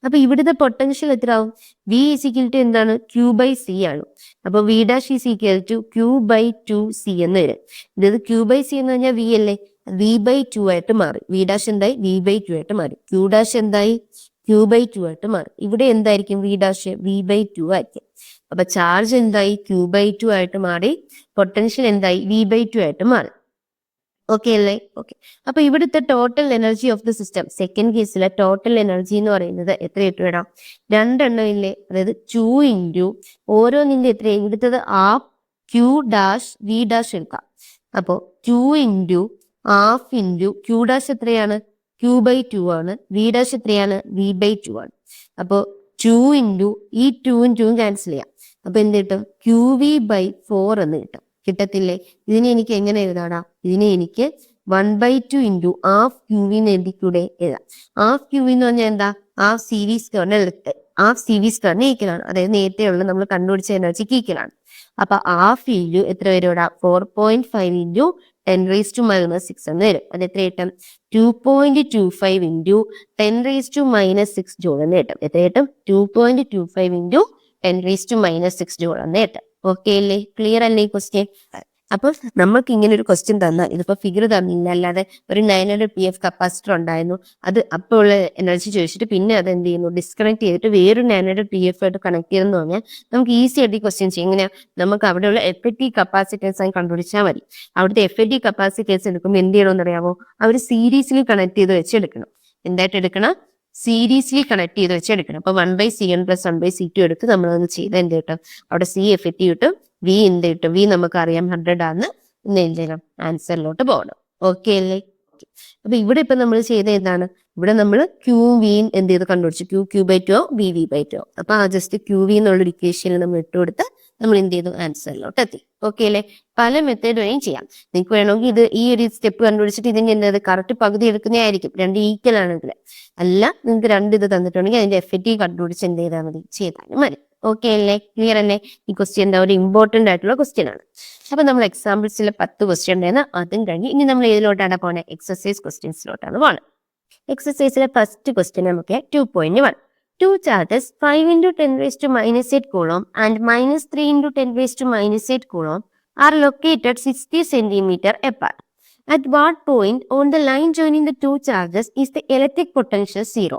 അപ്പൊ ഇവിടുത്തെ പൊട്ടൻഷ്യൽ എത്ര ആവും? V ഈസ് ഈക്വൽ ടു എന്താണ്? Q/C ആണ്. അപ്പൊ V dash is equal to Q/2C എന്ന് വരും. ഇത് Q/C എന്ന് പറഞ്ഞാൽ V അല്ലേ? V/2 ആയിട്ട് മാറി. V ഡാഷ് എന്തായി? V/2 ആയിട്ട് മാറി. Q ഡാഷ് എന്തായി? Q/2 ആയിട്ട് മാറി. ഇവിടെ എന്തായിരിക്കും? V ഡാഷ് V/2 ആയിരിക്കും. അപ്പൊ ചാർജ് എന്തായി? Q/2 ആയിട്ട് മാറി. പൊട്ടൻഷ്യൽ എന്തായി? V/2 ആയിട്ട് മാറി. ഓക്കെ അല്ലേ? ഓക്കെ. അപ്പൊ ഇവിടുത്തെ total energy of the system second കേസിലെ ടോട്ടൽ എനർജി എന്ന് പറയുന്നത് എത്ര ഇട്ട് വേണം? രണ്ടെണ്ണം ഇല്ലേ? അതായത് 2 ഇൻറ്റു ഓരോന്നിന്റെ എത്ര? ഇവിടുത്തത് half Q dash V dash എടുക്കാം. അപ്പോ 2 into half into Q dash എത്രയാണ്? Q/2 ആണ്. V ഡാഷ് എത്രയാണ്? V/2 ആണ്. അപ്പോ 2 ഇൻറ്റു ഈ 2ഉം 2ഉം ക്യാൻസൽ ചെയ്യാം. അപ്പൊ എന്ത് കിട്ടും? QV/4 എന്ന് കിട്ടും. കിട്ടത്തില്ലേ? ഇതിനെ എനിക്ക് എങ്ങനെ എഴുതാടാ? ഇതിനെ എനിക്ക് 1/2 ഇൻറ്റു ഹാഫ് QV എന്ന് എഴുതിക്കൂടെ? എഴുതാം. ഹാഫ് QV എന്ന് പറഞ്ഞാൽ എന്താ? ഹാഫ് CV സ്ക്വയറിനെ എടുത്ത് ഹാഫ് CV സ്ക്വയറിന് ഈക്വലാണ്. അതായത് നേരത്തെ ഉള്ള നമ്മൾ കണ്ടുപിടിച്ച എനർജിക്ക് ഈക്വലാണ്. അപ്പൊ ഹാഫ് ഇൻറ്റു എത്ര വരും? 4.5 ഇൻറ്റു 10⁻⁻6 എന്ന് വരും. അത് എത്ര കിട്ടും? 2.25 ഇൻറ്റു 10⁻⁻6 ജൂൾ എന്ന് കിട്ടും. എത്ര കിട്ടും? 2.25 ഇൻറ്റു 10⁻⁻6 ജൂൾ എന്ന് കിട്ടും. ഓക്കെ അല്ലേ? ക്ലിയർ അല്ലേ ഈ ക്വസ്റ്റ്യൻ? അപ്പോൾ നമുക്ക് ഇങ്ങനെ ഒരു ക്വസ്റ്റ്യൻ തന്നാൽ ഇതിപ്പോ ഫിഗർ തന്നില്ല, അല്ലാതെ ഒരു 900 PF കപ്പാസിറ്റർ ഉണ്ടായിരുന്നു, അത് അപ്പോൾ ഉള്ള എനർജി ചോദിച്ചിട്ട് പിന്നെ അത് എന്ത് ചെയ്യുന്നു? ഡിസ്കണക്ട് ചെയ്തിട്ട് വേറൊരു 900 PF ആയിട്ട് കണക്ട് ചെയ്തെന്ന് പറഞ്ഞാൽ നമുക്ക് ഈസി ആയിട്ട് ഈ ക്വസ്റ്റ്യൻ ചെയ്യും. എങ്ങനെയാ? നമുക്ക് അവിടെയുള്ള എഫക്റ്റീവ് കപ്പാസിറ്റേഴ്സ് ആയി കണ്ടുപിടിച്ചാൽ മതി. അവിടുത്തെ എഫക്റ്റീവ് കപ്പാസിറ്റേഴ്സ് എടുക്കുമ്പോൾ എന്ത് ചെയ്യണമെന്ന് അറിയാമോ? അവർ സീരീസിൽ കണക്ട് ചെയ്ത് വെച്ച് എടുക്കണം. എന്തായിട്ട് എടുക്കണം? സീരീസ്ലി കണക്ട് ചെയ്ത് വെച്ച് എടുക്കണം. അപ്പൊ 1/C1 പ്ലസ് 1/C2 എടുത്ത് നമ്മളൊന്ന് ചെയ്ത് എന്ത് കിട്ടും? അവിടെ C എഫക്റ്റീവ് കിട്ടും, V എന്ത് കിട്ടും? V നമുക്കറിയാം 100 ആണ്. ഇന്ന് എന്ത് ചെയ്യണം? ആൻസറിലോട്ട് പോകണം. ഓക്കെ അല്ലേ? അപ്പൊ ഇവിടെ ഇപ്പൊ നമ്മൾ ചെയ്ത എന്താണ്? ഇവിടെ നമ്മൾ QV എന്ത് ചെയ്ത് കണ്ടുപിടിച്ചു? Q/2 V/2. അപ്പൊ ആ ജസ്റ്റ് QV എന്നുള്ള ഇക്വേഷനിൽ നമ്മൾ ഇട്ടുകൊടുത്ത് നമ്മൾ എന്ത് ചെയ്തു? ആൻസറിലോട്ട് എത്തി. ഓക്കെ അല്ലേ? പല മെത്തേഡ് വഴിയും ചെയ്യാം. നിങ്ങൾക്ക് വേണമെങ്കിൽ ഇത് ഈ ഒരു സ്റ്റെപ്പ് കണ്ടുപിടിച്ചിട്ട് ഇതിന്റെ എന്തത് കറക്റ്റ് പകുതി എടുക്കുന്നതായിരിക്കും, രണ്ട് ഈക്വൽ ആണെങ്കിൽ. അല്ല, നിങ്ങൾക്ക് രണ്ട് ഇത് തന്നിട്ടുണ്ടെങ്കിൽ അതിന്റെ എഫക്റ്റീവ് കണ്ടുപിടിച്ച് എന്ത് ചെയ്താൽ മതി? ചെയ്താലും മതി. ഓക്കെ അല്ലേ? ക്ലിയർ അല്ലേ? ഈ ക്വസ്റ്റ്യൻ എന്താ? ഒരു ഇമ്പോർട്ടന്റ് ആയിട്ടുള്ള ക്വസ്റ്റ്യൻ ആണ്. അപ്പൊ നമ്മൾ എക്സാമ്പിൾസിൽ 10 ക്വസ്റ്റ്യൻ ഉണ്ടായിരുന്നു, അതും കഴിഞ്ഞ് ഇനി നമ്മൾ ഏതിലോട്ടാണ് പോണേ? എക്സസൈസ് ക്വസ്റ്റ്യൻസിലോട്ടാണ് പോണത്. എക്സസൈസിലെ ഫസ്റ്റ് ക്വസ്റ്റ്യൻ നമുക്ക് 2.1. Two charges 5 into 10⁻⁻8 coulomb and -3 into 10⁻⁻8 coulomb are located 60 centimeter apart. At what point on the line joining the two charges is the electric potential zero?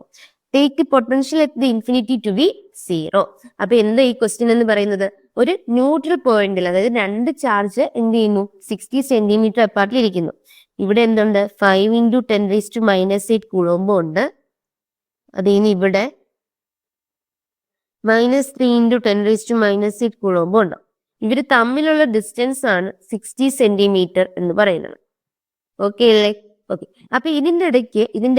Take the potential at the infinity to be zero. അപ്പൊ എന്താ ഈ ക്വസ്റ്റ്യൻ എന്ന് പറയുന്നത്? ഒരു ന്യൂട്രൽ പോയിന്റിൽ, അതായത് രണ്ട് ചാർജ് എന്ത് ചെയ്യുന്നു, 60 സെന്റിമീറ്റർ അപ്പാർട്ടിൽ ഇരിക്കുന്നു. ഇവിടെ എന്തുണ്ട്, 5 × 10⁻⁸ കുളമ്പ് ഉണ്ട്. അതിന് ഇവിടെ -3 × 10⁻⁸ കുളമ്പ് ഉണ്ട്. ഇവര് തമ്മിലുള്ള ഡിസ്റ്റൻസ് ആണ് 60 സെന്റിമീറ്റർ എന്ന് പറയുന്നത്. ഓക്കെ അല്ലേ? ഓക്കെ. അപ്പൊ ഇതിന്റെ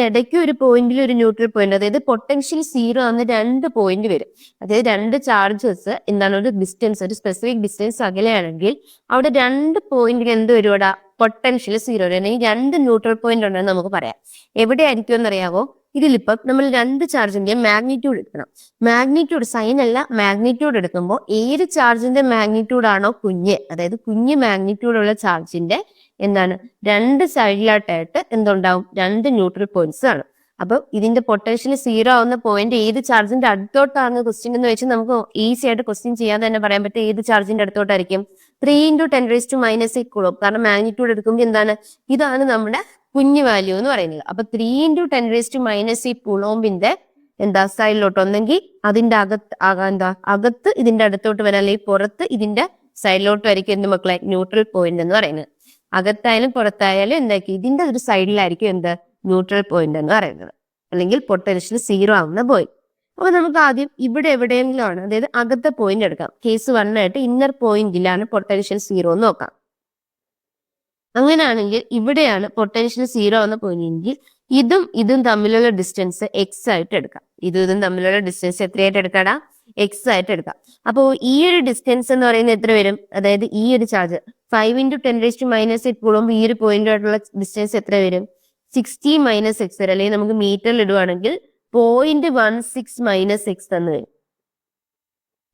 ഇടയ്ക്ക് ഒരു പോയിന്റിൽ ഒരു ന്യൂട്രൽ പോയിന്റ്, അതായത് പൊട്ടൻഷ്യൽ സീറോ ആവുന്ന രണ്ട് പോയിന്റ് വരും. അതായത് രണ്ട് ചാർജസ് എന്താണ്, ഒരു ഡിസ്റ്റൻസ്, ഒരു സ്പെസിഫിക് ഡിസ്റ്റൻസ് അകലെയാണെങ്കിൽ അവിടെ രണ്ട് പോയിന്റിൽ എന്ത് വരും, ഇവിടെ പൊട്ടൻഷ്യൽ സീറോ വരും. അല്ലെങ്കിൽ രണ്ട് ന്യൂട്രൽ പോയിന്റ് ഉണ്ടെന്ന് നമുക്ക് പറയാം. എവിടെയായിരിക്കും എന്നറിയാവോ? ഇതിലിപ്പം നമ്മൾ രണ്ട് ചാർജിന്റെ മാഗ്നിറ്റ്യൂഡ് എടുക്കണം. മാഗ്നിറ്റ്യൂഡ്, സൈൻ അല്ല, മാഗ്നിറ്റ്യൂഡ് എടുക്കുമ്പോൾ ഏത് ചാർജിന്റെ മാഗ്നിറ്റ്യൂഡ് ആണോ കുഞ്ഞ്, അതായത് കുഞ്ഞ് മാഗ്നിറ്റ്യൂഡ് ഉള്ള ചാർജിന്റെ എന്താണ് രണ്ട് സൈഡിലായിട്ടായിട്ട് എന്തുണ്ടാവും, രണ്ട് ന്യൂട്രൽ പോയിന്റ്സ് ആണ്. അപ്പൊ ഇതിന്റെ പൊട്ടൻഷ്യൽ സീറോ ആവുന്ന പോയിന്റ് ഏത് ചാർജിന്റെ അടുത്തോട്ടാണ് ക്വസ്റ്റ്യൻ എന്ന് വെച്ചാൽ നമുക്ക് ഈസി ആയിട്ട് ക്വസ്റ്റ്യൻ ചെയ്യാതെ തന്നെ പറയാൻ പറ്റും ഏത് ചാർജിന്റെ അടുത്തോട്ടായിരിക്കും. 3 × 10⁻⁸ കുളം. കാരണം മാഗ്നിറ്റ്യൂഡ് എടുക്കുമ്പോൾ എന്താണ്, ഇതാണ് നമ്മുടെ കുഞ്ഞു വാല്യൂ എന്ന് പറയുന്നത്. അപ്പൊ 3 × 10⁻⁸ കുളോമ്പിന്റെ എന്താ സൈഡിലോട്ട്, ഒന്നെങ്കിൽ അതിന്റെ അകത്ത് ഇതിന്റെ അടുത്തോട്ട് വരാൻ, അല്ലെങ്കിൽ പുറത്ത് ഇതിന്റെ സൈഡിലോട്ട് ആയിരിക്കും എന്ത് മക്കളെ, ന്യൂട്രൽ പോയിന്റ് എന്ന് പറയുന്നത്. അകത്തായാലും പുറത്തായാലും എന്താക്കി ഇതിന്റെ ഒരു സൈഡിലായിരിക്കും എന്ത്, ന്യൂട്രൽ പോയിന്റ് എന്ന് പറയുന്നത്, അല്ലെങ്കിൽ പൊട്ടൻഷ്യൽ സീറോ ആവുന്ന പോയിന്റ്. അപ്പൊ നമുക്ക് ആദ്യം ഇവിടെ എവിടെയെങ്കിലും ആണ്, അതായത് അകത്തെ പോയിന്റ് എടുക്കാം. കേസ് 1 ആയിട്ട് ഇന്നർ പോയിന്റിലാണ് പൊട്ടൻഷ്യൽ സീറോ എന്ന് നോക്കാം. അങ്ങനെയാണെങ്കിൽ ഇവിടെയാണ് പൊട്ടൻഷ്യൽ സീറോ എന്ന പോയിന്റ് എങ്കിൽ ഇതും തമ്മിലുള്ള ഡിസ്റ്റൻസ് എക്സ് ആയിട്ട് എടുക്കാം. ഇതും തമ്മിലുള്ള ഡിസ്റ്റൻസ് എത്രയായിട്ട് എടുക്കാടാ, എക്സ് ആയിട്ട് എടുക്കാം. അപ്പോൾ ഈ ഒരു ഡിസ്റ്റൻസ് എന്ന് പറയുന്നത് എത്ര വരും, അതായത് ഈ ഒരു ചാർജ് 5 × 10⁻⁸ കൂടുമ്പോൾ ഈ ഒരു പോയിന്റായിട്ടുള്ള ഡിസ്റ്റൻസ് എത്ര വരും, 60 - x വരും. അല്ലെങ്കിൽ നമുക്ക് മീറ്ററിൽ ഇടുവാണെങ്കിൽ 0.16 - x എന്ന് വരും.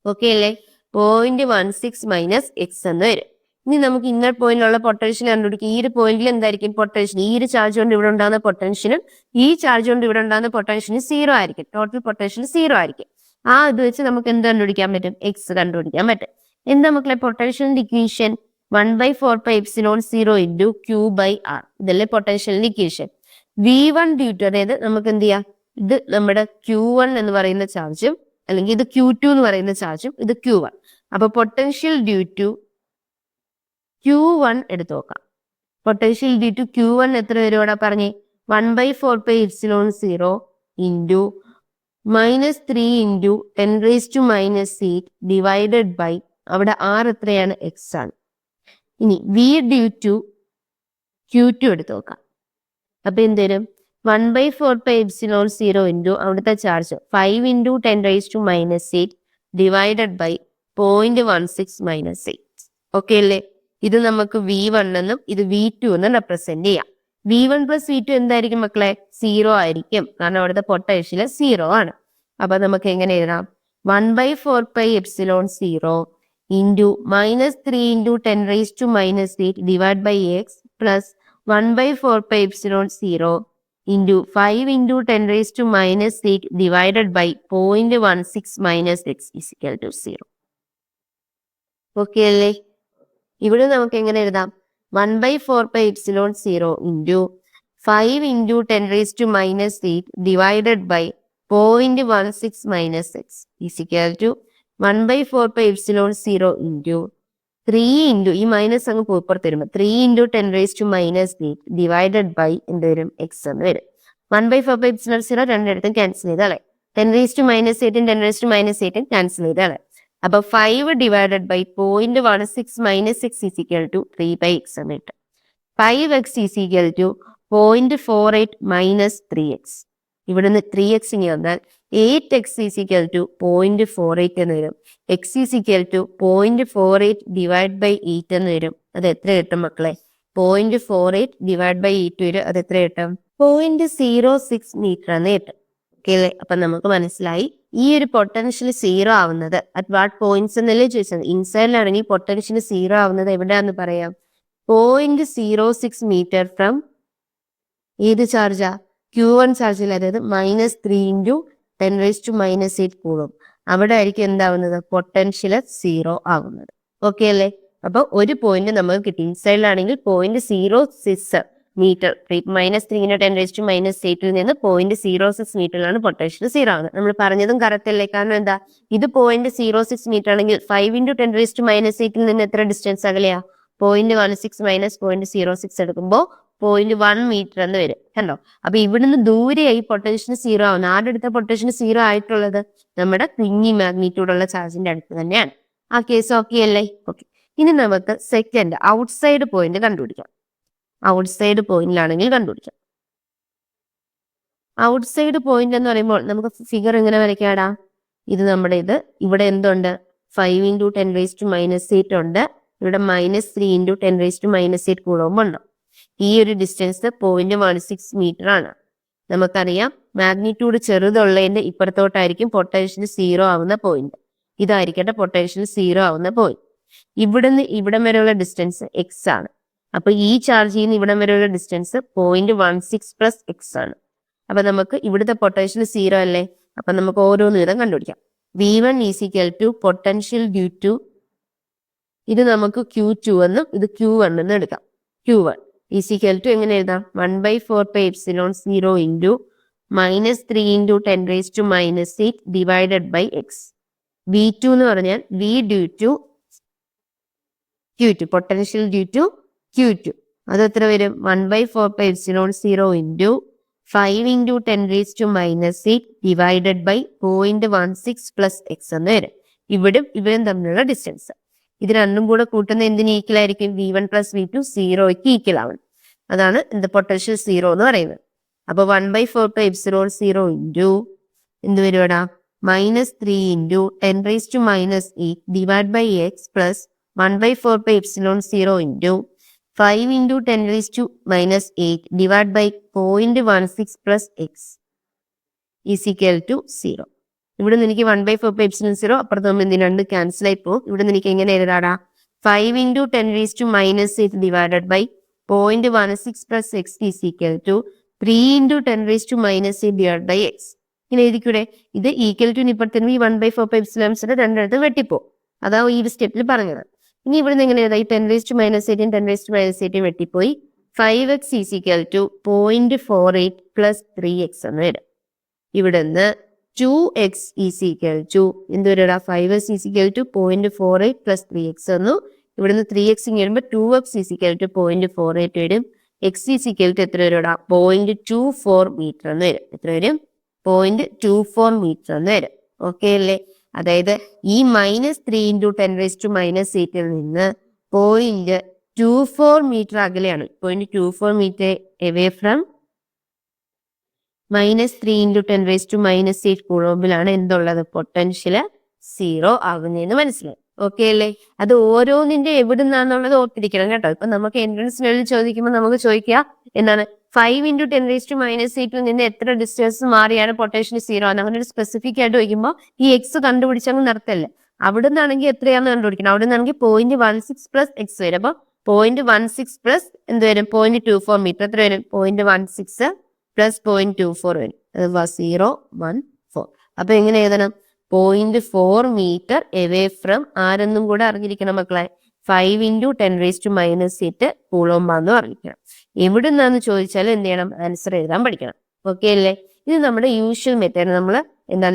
ഓക്കെ അല്ലേ? 0.16 - x എന്ന് വരും. ഇനി നമുക്ക് ഇന്നർ പോയിന്റിലുള്ള പൊട്ടൻഷ്യൽ കണ്ടുപിടിക്കും. ഈ ഒരു പോയിന്റിൽ എന്തായിരിക്കും പൊട്ടൻഷ്യൽ, ഈ ഒരു ചാർജ് കൊണ്ട് ഇവിടെ ഉണ്ടാകുന്ന പൊട്ടൻഷ്യലും ഈ ചാർജ് കൊണ്ട് ഇവിടെ ഉണ്ടാകുന്ന പൊട്ടൻഷ്യലും സീറോ ആയിരിക്കും. ടോട്ടൽ പൊട്ടൻഷ്യൽ സീറോ ആയിരിക്കും. ആ ഇത് വെച്ച് നമുക്ക് എന്ത് കണ്ടുപിടിക്കാൻ പറ്റും, എക്സ് കണ്ടുപിടിക്കാൻ പറ്റും. എന്താ മക്കളെ പൊട്ടൻഷ്യലിന്റെ ഇക്വേഷൻ, 1/4πε0 × Q/r. ഇതല്ലേ പൊട്ടൻഷ്യലിന്റെ ഇക്വേഷൻ. V1 ഡ്യൂ ടു, അതായത് നമുക്ക് എന്ത് ചെയ്യാം, ഇത് നമ്മുടെ Q1 എന്ന് പറയുന്ന ചാർജും, അല്ലെങ്കിൽ ഇത് Q2 എന്ന് പറയുന്ന ചാർജും, ഇത് Q1. അപ്പൊ പൊട്ടൻഷ്യൽ ഡ്യൂ ടു Q1 എടുത്തു നോക്കാം. പൊട്ടൻഷ്യൽ ഡ്യൂ ടു Q1 എത്ര വരും ഇവിടെ പറഞ്ഞേ, 1/4πε0 × -3 × 10⁻⁸ ഡിവൈഡഡ് ബൈ, അവിടെ r എത്രയാണ്, എക്സ് ആണ്. ഇനി V ഡ്യൂ ടു Q2 എടുത്തു നോക്കാം. അപ്പൊ എന്ത് വരും, 1/4πε0 × അവിടുത്തെ ചാർജ് 5 × 10⁻⁸ ഡിവൈഡഡ് ബൈ 0.16 - 8. ഓക്കെ അല്ലേ? ഇത് നമുക്ക് V1 എന്നും ഇത് V2 എന്നും റെപ്രസെന്റ് ചെയ്യാം. V1 + V2 എന്തായിരിക്കും മക്കളെ, സീറോ ആയിരിക്കും. കാരണം അവിടുത്തെ പൊട്ടൻഷ്യൽ സീറോ ആണ്. അപ്പൊ നമുക്ക് എങ്ങനെ എഴുതാം, 1/4πε0 × -3 × 10⁻⁸ divide by x plus 1/4πε0 × 5 × 10⁻⁸ divided by 0.16 - x = 0. Okay അല്ലേ? ഇവിടെ നമുക്ക് എങ്ങനെ എഴുതാം, 1/4πε0 × 5 × 10⁻⁸ ഡിവൈഡഡ് ബൈ 0.16 - x = 1/4πε0 × 3 ഈ മൈനസ് അങ്ങ് പുറത്ത് വരുമ്പോൾ 3 × 10⁻⁸ ഡിവൈഡഡ് ബൈ എന്ത് വരും, എക്സ് എന്ന് വരും. 1/4πε0 രണ്ടിടത്തും ക്യാൻസൽ ചെയ്താലേ, 10⁻⁸ 10⁻⁸ ക്യാൻസൽ ചെയ്താലേ. അപ്പൊ 5 ഡിവൈഡഡ് ബൈ 0.16 - x = 3/x എന്ന് കിട്ടും. 5x = 0.48 - 3x. ഇവിടുന്ന് 3x ഇനി വന്നാൽ 8x = 0.48 എന്ന് വരും. x = 0.48 ഡിവൈഡ് ബൈ 8 എന്ന് വരും. അത് എത്ര കിട്ടും മക്കളെ, 0.48 ഡിവൈഡ് ബൈ 8 വരും. അത് എത്ര കിട്ടും, 0.06 മീറ്റർ എന്ന് കിട്ടും. ഓക്കെ അല്ലേ? അപ്പൊ നമുക്ക് മനസ്സിലായി ഈ ഒരു പൊട്ടൻഷ്യൽ സീറോ ആവുന്നത് അറ്റ് വാട്ട് പോയിന്റ്സ് എന്നല്ലേ ചോദിച്ചത്. ഇൻസൈഡിലാണെങ്കിൽ പൊട്ടൻഷ്യൽ സീറോ ആവുന്നത് എവിടെയാന്ന് പറയാം, 0.06 മീറ്റർ ഫ്രം ഏത് ചാർജാ, Q1 ചാർജിൽ, അതായത് -3 × 10⁻⁸ കൂടും. അവിടെ ആയിരിക്കും എന്താവുന്നത്, പൊട്ടൻഷ്യൽ സീറോ ആവുന്നത്. ഓക്കെ അല്ലേ? അപ്പൊ ഒരു പോയിന്റ് നമുക്ക് കിട്ടി. ഇൻസൈഡിലാണെങ്കിൽ 0.06 മീറ്റർ, -3 × 10⁻⁻8 നിന്ന് 0.06 മീറ്ററിലാണ് പൊട്ടൻഷ്യൽ 0 ആവുന്നത്. നമ്മൾ പറഞ്ഞതും കറക്റ്റ് അല്ലേ? കാരണം എന്താ, ഇത് 0.06 മീറ്റർ ആണെങ്കിൽ 5 × 10⁻⁸ നിന്ന് എത്ര ഡിസ്റ്റൻസ് അകലെയാ? 0.16 - 0.06 എടുക്കുമ്പോൾ 0.1 മീറ്റർ എന്ന് വരും. കണ്ടോ? അപ്പൊ ഇവിടുന്ന് ദൂരെയായി പൊട്ടൻഷ്യൽ 0 ആവുന്നത്. ആരുടെ അടുത്ത പൊട്ടൻഷ്യൽ 0 ആയിട്ടുള്ളത്? നമ്മുടെ കുഞ്ഞി മാഗ്നിറ്റ്യൂഡുള്ള ചാർജിന്റെ അടുത്ത് തന്നെയാണ്. ആ കേസ് ഓക്കെ അല്ലേ? ഓക്കെ. ഇനി നമുക്ക് സെക്കൻഡ് ഔട്ട്സൈഡ് പോയിന്റ് കണ്ടുപിടിക്കാം. ഔട്ട്സൈഡ് പോയിന്റിലാണെങ്കിൽ കണ്ടുപിടിക്കാം. ഔട്ട്സൈഡ് പോയിന്റ് എന്ന് പറയുമ്പോൾ നമുക്ക് ഫിഗർ എങ്ങനെ വരയ്ക്കാടാ? ഇത് നമ്മുടെ ഇവിടെ എന്തുണ്ട്? 5 × 10⁻⁻8 ഉണ്ട്. ഇവിടെ -3 × 10⁻⁻8 കൂളോംബ് ഉണ്ട്. ഈ ഒരു ഡിസ്റ്റൻസ് 0.16 മീറ്റർ ആണ്. നമുക്കറിയാം മാഗ്നിറ്റ്യൂഡ് ചെറുതുള്ളതിന്റെ ഇപ്പുറത്തോട്ടായിരിക്കും പൊട്ടൻഷ്യൽ 0 ആവുന്ന പോയിന്റ്. ഇതായിരിക്കട്ടെ പൊട്ടൻഷ്യൽ 0 ആവുന്ന പോയിന്റ്. ഇവിടുന്ന് ഇവിടം വരെയുള്ള ഡിസ്റ്റൻസ് x ആണ്. അപ്പൊ ഈ ചാർജിൽ നിന്ന് ഇവിടം വരെയുള്ള ഡിസ്റ്റൻസ് 0.16 + x ആണ്. അപ്പൊ നമുക്ക് ഇവിടുത്തെ പൊട്ടൻഷ്യൽ 0 അല്ലേ? അപ്പൊ നമുക്ക് ഓരോന്ന് വീതം കണ്ടുപിടിക്കാം. V1 = പൊട്ടൻഷ്യൽ ഡ്യൂ ടു, ഇത് നമുക്ക് Q2 എന്നും ഇത് Q1 എന്നും എടുക്കാം. Q1 = എങ്ങനെ എഴുതാം? 1/4πε0 × -3 × 10⁻⁻8 ഡിവൈഡഡ് ബൈ x. V2 എന്ന് പറഞ്ഞാൽ V due to Q2, potential due to Q2. അത് എത്ര വരും? 1/4πε0 × 5 × 10⁻⁻8 ഡിവൈഡഡ് ബൈ 0.16 + x എന്ന് വരും. ഇവരും തമ്മിലുള്ള ഡിസ്റ്റൻസ്. ഇത് രണ്ടും കൂടെ കൂട്ടുന്ന എന്തിന് ഈക്വൽ ആയിരിക്കും? V1 + V2 0ക്ക് ഈക്വൽ ആവണം. അതാണ് പൊട്ടൻഷ്യൽ 0 എന്ന് പറയുന്നത്. അപ്പൊ 1/4πε0 എന്ത് വരുവാടാ? -3 × 10⁻⁻8 divide by x plus 1/4πε0 × 5 × 10⁻⁻8 divide by 0.16 + x = 0. ഇവിടെ നിന്ന് എനിക്ക് 1/4πε0 അപ്പുറത്ത് നമ്മൾ രണ്ട് ക്യാൻസൽ ആയി പോകും. ഇവിടെ നിന്ന് എനിക്ക് എങ്ങനെ എഴുതാടാ? 5 × 10⁻⁻8 divided by 0.16 + x = 3 × 10⁻⁻8 divide by x. ഇങ്ങനെ എഴുതിക്കൂടെ? ഇത് ഈക്വൽ ടു ഇപ്പുറത്ത് ഈ 1/4πε0 രണ്ടിടത്ത് വെട്ടിപ്പോ. അതാ ഈ ഒരു സ്റ്റെപ്പിൽ പറഞ്ഞത്. ഇനി ഇവിടെ നിന്ന് എങ്ങനെ എഴുതാം? ഈ 10⁻⁻8 10⁻⁻8 വെട്ടിപ്പോയി 5x = 0.48 + 3x എന്ന് വരും. ഇവിടെ നിന്ന് 2x = എന്ത് വരും? 5x = 0.48 + 3x എന്നു. ഇവിടുന്ന് 3x വരുമ്പോൾ 2x = 0.48 വരും. x = എത്ര വരും? 0.24 മീറ്റർ എന്ന് വരും. എത്ര വരും? 0.24 മീറ്റർ എന്ന് വരും. ഓക്കെ അല്ലേ? അതായത് ഈ -3 × 10⁻⁻8 നിന്ന് 0.24 മീറ്റർ അകലെയാണ്. 0.24 മീറ്റർ എവേ ഫ്രം -3 × 10⁻⁻8 കൂളോംബിലാണ് എന്തുള്ളത്? പൊട്ടൻഷ്യൽ 0 ആകുന്നതെന്ന് മനസ്സിലായി. ഓക്കെ അല്ലേ? അത് ഓരോന്നിന്റെ എവിടുന്നാന്നുള്ളത് ഓർത്തിരിക്കണം കേട്ടോ. ഇപ്പൊ നമുക്ക് എൻട്രൻസ് ലെവലിൽ ചോദിക്കുമ്പോൾ നമുക്ക് ചോദിക്കുക എന്താണ്? 5 × 10⁻⁸ നിന്ന് എത്ര ഡിസ്റ്റൻസ് മാറിയാണ് പൊട്ടൻഷ്യൽ 0 ആണ്. അങ്ങനെ ഒരു സ്പെസിഫിക് ആയിട്ട് ചോദിക്കുമ്പോൾ ഈ എക്സ് കണ്ടുപിടിച്ചങ്ങ് നിർത്തല്ലേ. അവിടെ നിന്നാണെങ്കിൽ എത്രയാണെന്ന് കണ്ടുപിടിക്കണം. അവിടെ നിന്നാണെങ്കിൽ 0.16 + x വരും. അപ്പൊ 0.16 + എന്ത് വരും? 0.24 മീറ്റർ. എത്ര വരും? 0.16 + 0.24 വരും. അത് 0.14. അപ്പൊ എങ്ങനെ എഴുതണം? 0.4 മീറ്റർ എവേ ഫ്രം ആരെന്നും കൂടെ അറിഞ്ഞിരിക്കണം മക്കളെ. 5 × 10⁻⁸ കൂളോംബാന്ന് പറഞ്ഞിരിക്കണം. എവിടെ നിന്നാന്ന് ചോദിച്ചാൽ എന്ത് ചെയ്യണം? ആൻസർ എഴുതാൻ പഠിക്കണം. ഓക്കെ അല്ലേ? ഇത് നമ്മുടെ യൂഷ്വൽ മെത്തേഡ്. നമ്മൾ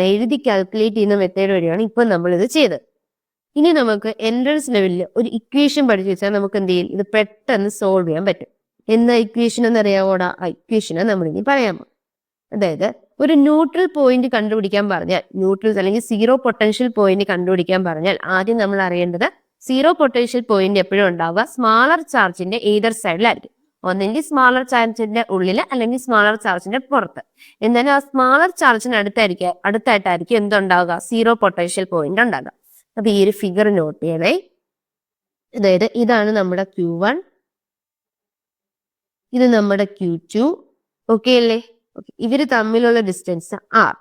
എഴുതി കാൽക്കുലേറ്റ് ചെയ്യുന്ന മെത്തേഡ് വഴിയാണ് ഇപ്പൊ നമ്മൾ ഇത് ചെയ്തത്. ഇനി നമുക്ക് എൻട്രൻസ് ലെവലിൽ ഒരു ഇക്വേഷൻ പഠിച്ചു വെച്ചാൽ നമുക്ക് എന്ത് ചെയ്യും? ഇത് പെട്ടെന്ന് സോൾവ് ചെയ്യാൻ പറ്റും. എന്താ ഇക്വേഷൻ എന്നറിയാവോടാ? ആ ഇക്വേഷനെ നമ്മൾ ഇനി പറയാൻ പോകും. അതായത് ഒരു ന്യൂട്രൽ പോയിന്റ് കണ്ടുപിടിക്കാൻ പറഞ്ഞാൽ, ന്യൂട്രൽ അല്ലെങ്കിൽ സീറോ പൊട്ടൻഷ്യൽ പോയിന്റ് കണ്ടുപിടിക്കാൻ പറഞ്ഞാൽ ആദ്യം നമ്മൾ അറിയേണ്ടത് സീറോ പൊട്ടൻഷ്യൽ പോയിന്റ് എപ്പോഴും ഉണ്ടാവുക സ്മാളർ ചാർജിന്റെ ഏതർ സൈഡിലായിരിക്കും. ഒന്നെങ്കിൽ സ്മാളർ ചാർജിന്റെ ഉള്ളിൽ അല്ലെങ്കിൽ സ്മാളർ ചാർജിന്റെ പുറത്ത്. എന്നാലും ആ സ്മാളർ ചാർജിന് അടുത്തായിട്ടായിരിക്കും എന്തുണ്ടാവുക? സീറോ പൊട്ടൻഷ്യൽ പോയിന്റ് ഉണ്ടാകുക. അപ്പൊ ഈ ഒരു ഫിഗർ നോട്ട് ചെയ്യണേ. അതായത് ഇതാണ് നമ്മുടെ Q1, ഇത് നമ്മുടെ Q2. ഓക്കെ അല്ലേ? ഇവര് തമ്മിലുള്ള ഡിസ്റ്റൻസ് R.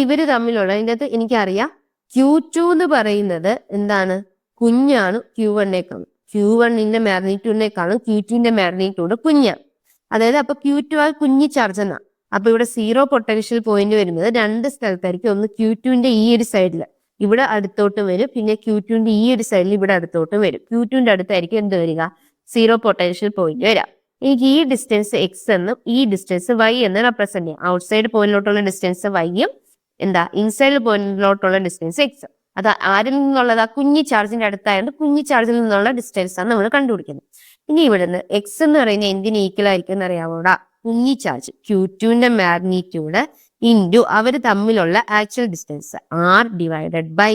ഇവര് തമ്മിലുള്ള ഇതിനകത്ത് എനിക്കറിയാം Q2 എന്ന് പറയുന്നത് എന്താണ്? കുഞ്ഞാണ് Q1-നേക്കാളും. Q1-ന്റെ മാഗ്നിറ്റ്യൂഡിനേക്കാളും Q2-ന്റെ മാഗ്നിറ്റ്യൂഡ് കുഞ്ഞാണ്. അതായത് അപ്പൊ Q2 ആ കുഞ്ഞി ചാർജ് എന്നാണ്. അപ്പൊ ഇവിടെ സീറോ പൊട്ടൻഷ്യൽ പോയിന്റ് വരുന്നത് രണ്ട് സ്ഥലത്തായിരിക്കും. ഒന്ന് Q2-ന്റെ ഈ ഒരു സൈഡില്, ഇവിടെ അടുത്തോട്ട് വരും, പിന്നെ Q2ന്റെ ഈ ഒരു സൈഡിൽ ഇവിടെ അടുത്തോട്ട് വരും. Q2ന്റെ അടുത്തായിരിക്കും എന്ത് വരിക, സീറോ പൊട്ടൻഷ്യൽ പോയിന്റ് വരാം. എനിക്ക് ഈ ഡിസ്റ്റൻസ് എക്സ് എന്നും ഈ ഡിസ്റ്റൻസ് വൈ എന്ന് റെപ്രസെന്റ് ചെയ്യാം. ഔട്ട്സൈഡ് പോയിന്റിലോട്ടുള്ള ഡിസ്റ്റൻസ് വൈയും ഇൻസൈഡ് പോയിന്റിലോട്ടുള്ള ഡിസ്റ്റൻസ് എക്സ്. അത് ആരിൽ നിന്നുള്ളത്, ആ കുഞ്ഞി ചാർജിന്റെ അടുത്തായതുകൊണ്ട് കുഞ്ഞി ചാർജിൽ നിന്നുള്ള ഡിസ്റ്റൻസ് ആണ് നമ്മൾ കണ്ടുപിടിക്കുന്നത്. ഇനി ഇവിടുന്ന് എക്സ് എന്ന് പറയുന്നത് എന്തിന് ഈക്വൽ ആയിരിക്കും എന്ന് അറിയാവോടാ, കുഞ്ഞി ചാർജ് Q2ന്റെ മാഗ്നിറ്റ്യൂഡ് ഇൻറ്റു അവർ തമ്മിലുള്ള actual distance R divided by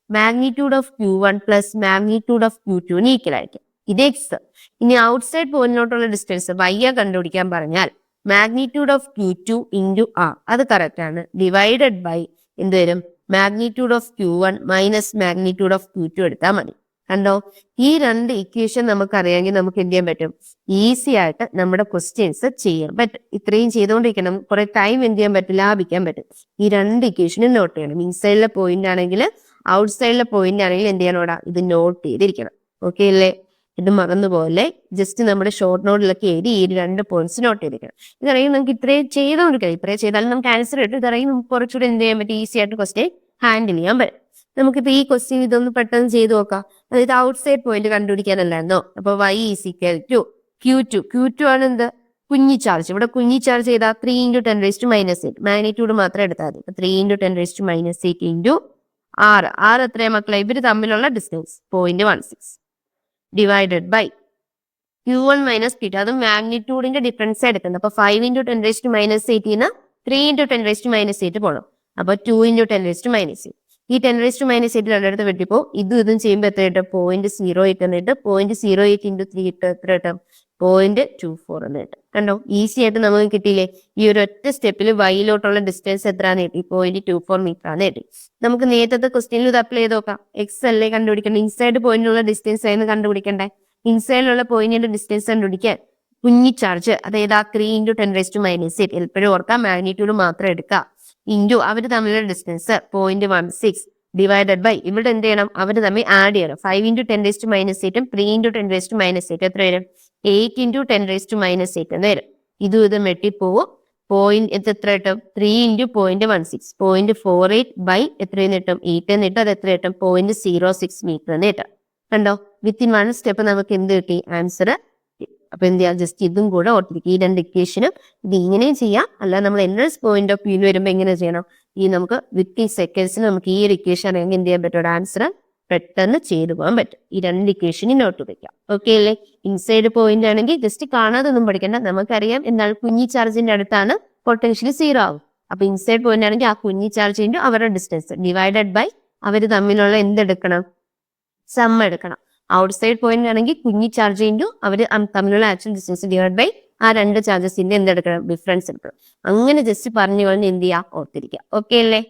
magnitude of Q1 plus magnitude of Q2 equal ആയിരിക്കും. ഇത് എക്സ്. ഇനി ഔട്ട്സൈഡ് പോയിന്റിലോട്ടുള്ള ഡിസ്റ്റൻസ് വൈ കണ്ടുപിടിക്കാൻ പറഞ്ഞാൽ magnitude of Q2 into R, അത് കറക്റ്റ് ആണ്, ഡിവൈഡഡ് ബൈ എന്ത് വരും, magnitude of Q1 minus magnitude of Q2 എടുത്താൽ മതി. കണ്ടോ, ഈ രണ്ട് ഇക്വേഷൻ നമുക്ക് അറിയാമെങ്കിൽ നമുക്ക് എന്ത് ചെയ്യാൻ പറ്റും, ഈസി ആയിട്ട് നമ്മുടെ ക്വസ്റ്റ്യൻസ് ചെയ്യാൻ പറ്റും. ഇത്രയും ചെയ്തുകൊണ്ടിരിക്കണം, കുറെ ടൈം എന്ത് ചെയ്യാൻ പറ്റും, ലാഭിക്കാൻ പറ്റും. ഈ രണ്ട് ഇക്വേഷനും നോട്ട് ചെയ്യണം. ഇൻസൈഡിലെ പോയിന്റ് ആണെങ്കിൽ ഔട്ട്സൈഡിലെ പോയിന്റ് ആണെങ്കിൽ എന്ത് ചെയ്യണോടാ, ഇത് നോട്ട് ചെയ്തിരിക്കണം. ഓക്കെ അല്ലേ? ഇത് മറന്നുപോലെ ജസ്റ്റ് നമ്മുടെ ഷോർട്ട് നോട്ടിലൊക്കെ എഴുതി ഈ രണ്ട് പോയിന്റ്സ് നോട്ട് ചെയ്തിരിക്കണം. ഇതറിയും നമുക്ക് ഇത്രയും ചെയ്തുകൊണ്ടിരിക്കണം. ഇത്രയും ചെയ്താലും നമുക്ക് ആൻസർ കിട്ടും. ഇതറിയും നമുക്ക് കുറച്ചുകൂടെ എന്ത് ചെയ്യാൻ പറ്റും, ഈസി ആയിട്ട് ക്വസ്റ്റ്യൻ ഹാൻഡിൽ ചെയ്യാൻ പറ്റും. നമുക്കിപ്പോ ഈ ക്വസ്റ്റ്യൻ ഇതൊന്ന് പെട്ടെന്ന് ചെയ്ത് നോക്കാം. അതായത് ഔട്ട്സൈഡ് പോയിന്റ് കണ്ടുപിടിക്കാനല്ലായിരുന്നോ, അപ്പൊ y is equal to Q2 ആണ് എന്ത്, കുഞ്ഞി ചാർജ്. ഇവിടെ കുഞ്ഞി ചാർജ് ചെയ്താൽ 3 × 10⁻⁸ മാഗ്നിറ്റ്യൂഡ് മാത്രം എടുത്താൽ മതി. 3 × 10⁻⁸ ഇൻറ്റു ആർ എത്രയാ മക്കളെ, ഇവര് തമ്മിലുള്ള distance 0.16 divided by Q1 minus Q2, അത് മാഗ്നിറ്റ്യൂഡിന്റെ ഡിഫറൻസ് എടുക്കുന്നത്. അപ്പൊ 5 × 10⁻⁸ 3 × 10⁻⁸ പോകണം. അപ്പൊ 2 × 10⁻⁸. ഈ 10⁻⁸ രണ്ടിടത്ത് വെട്ടിപ്പോ ഇതും ചെയ്യുമ്പോൾ എത്ര കിട്ടും, 0.08 എന്നിട്ട് 0.08 × 3 ഇട്ട് എത്ര കിട്ടും, 0.24 എന്ന് കിട്ടും. കണ്ടോ, ഈസി ആയിട്ട് നമുക്ക് കിട്ടിയില്ലേ. ഈ ഒരു ഒറ്റ സ്റ്റെപ്പിൽ വൈയിലോട്ടുള്ള ഡിസ്റ്റൻസ് എത്രയാണ് കിട്ടി, 0.24 മീറ്റർ ആണ് കിട്ടി. നമുക്ക് നേരത്തെ ക്വസ്റ്റ്യനിൽ ഇത് അപ്ലൈ ചെയ്ത് നോക്കാം. എക്സ് അല്ലേ കണ്ടുപിടിക്കണ്ടേ, ഇൻസൈഡ് പോയിന്റിലുള്ള ഡിസ്റ്റൻസ് ആയിരുന്നു കണ്ടുപിടിക്കണ്ടേ. ഇൻസൈഡിലുള്ള പോയിന്റിന്റെ ഡിസ്റ്റൻസ് കണ്ടുപിടിക്കാൻ കുഞ്ഞി ചാർജ്, അതായത് ആ 3 × 10⁻⁸ എപ്പോഴും ഓർക്കാം, മാഗ്നിറ്റ്യൂഡ് മാത്രം എടുക്കുക, ഇൻറ്റു അവർ തമ്മിലുള്ള ഡിസ്റ്റൻസ് 0.16 ഡിവൈഡഡ് ബൈ ഇവിടെ എന്ത് ചെയ്യണം, അവർ തമ്മിൽ ആഡ് ചെയ്യണം. 5 × 10⁻⁸ 3 × 10⁻⁸ എത്ര വരും, 8 × 10⁻⁸ എന്ന് വരും. ഇതും വെട്ടിപ്പോവും. എത്ര കിട്ടും, 3 × 0.16 0.48 ബൈ എത്രയെന്ന് കിട്ടും, 8 എന്ന് കിട്ടും. അത് എത്ര കിട്ടും, 0.06 മീറ്റർ എന്ന് കിട്ടും. കണ്ടോ, വിത്തിൻ 1 സ്റ്റെപ്പ് നമുക്ക് എന്ത് കിട്ടി, ആൻസർ. അപ്പൊ എന്ത് ചെയ്യാം, ജസ്റ്റ് ഇതും കൂടെ ഓർത്തിരിക്കും. ഈ രണ്ട് ഇക്വേഷനും ഇത് ഇങ്ങനെയും ചെയ്യാം, അല്ല നമ്മൾ എൻട്രൻസ് പോയിന്റ് ഓഫ് വ്യൂവിൽ വരുമ്പോൾ എങ്ങനെ ചെയ്യണം, ഈ നമുക്ക് വിത്തിൻ സെക്കൻഡ്സിൽ നമുക്ക് ഈ ഒരു ഇക്വേഷൻ അറിയാമെങ്കിൽ എന്ത് ചെയ്യാൻ പറ്റും, ആൻസർ പെട്ടെന്ന് ചെയ്തു പോകാൻ പറ്റും. ഈ രണ്ട് ഇക്വേഷനും നോട്ട് വയ്ക്കാം. ഓക്കെ അല്ലേ? ഇൻസൈഡ് പോയിന്റ് ആണെങ്കിൽ ജസ്റ്റ് കാണാതെ ഒന്നും പഠിക്കണ്ട, നമുക്കറിയാം എന്നാൽ കുഞ്ഞി ചാർജിന്റെ അടുത്താണ് പൊട്ടൻഷ്യൽ 0 ആവും. അപ്പൊ ഇൻസൈഡ് പോയിന്റ് ആണെങ്കിൽ ആ കുഞ്ഞി ചാർജ് ഇൻറ്റു അവരുടെ ഡിസ്റ്റൻസ് ഡിവൈഡഡ് ബൈ അവർ തമ്മിലുള്ള എന്തെടുക്കണം, സം എടുക്കണം. ഔട്ട്സൈഡ് പോയിന്റ് ആണെങ്കിൽ കുഞ്ഞി ചാർജ് ഇൻറ്റു അവർ തമ്മിലുള്ള ആക്ച്വൽ ഡിസ്റ്റൻസ് ഡിവൈഡ് ബൈ ആ രണ്ട് ചാർജസിന്റെ എന്തെടുക്കണം, ഡിഫറൻസ് എടുക്കണം. അങ്ങനെ ജസ്റ്റ് പറഞ്ഞു കൊണ്ട് എന്ത് ചെയ്യാം, ഓർത്തിരിക്കുക. ഓക്കെ അല്ലേ?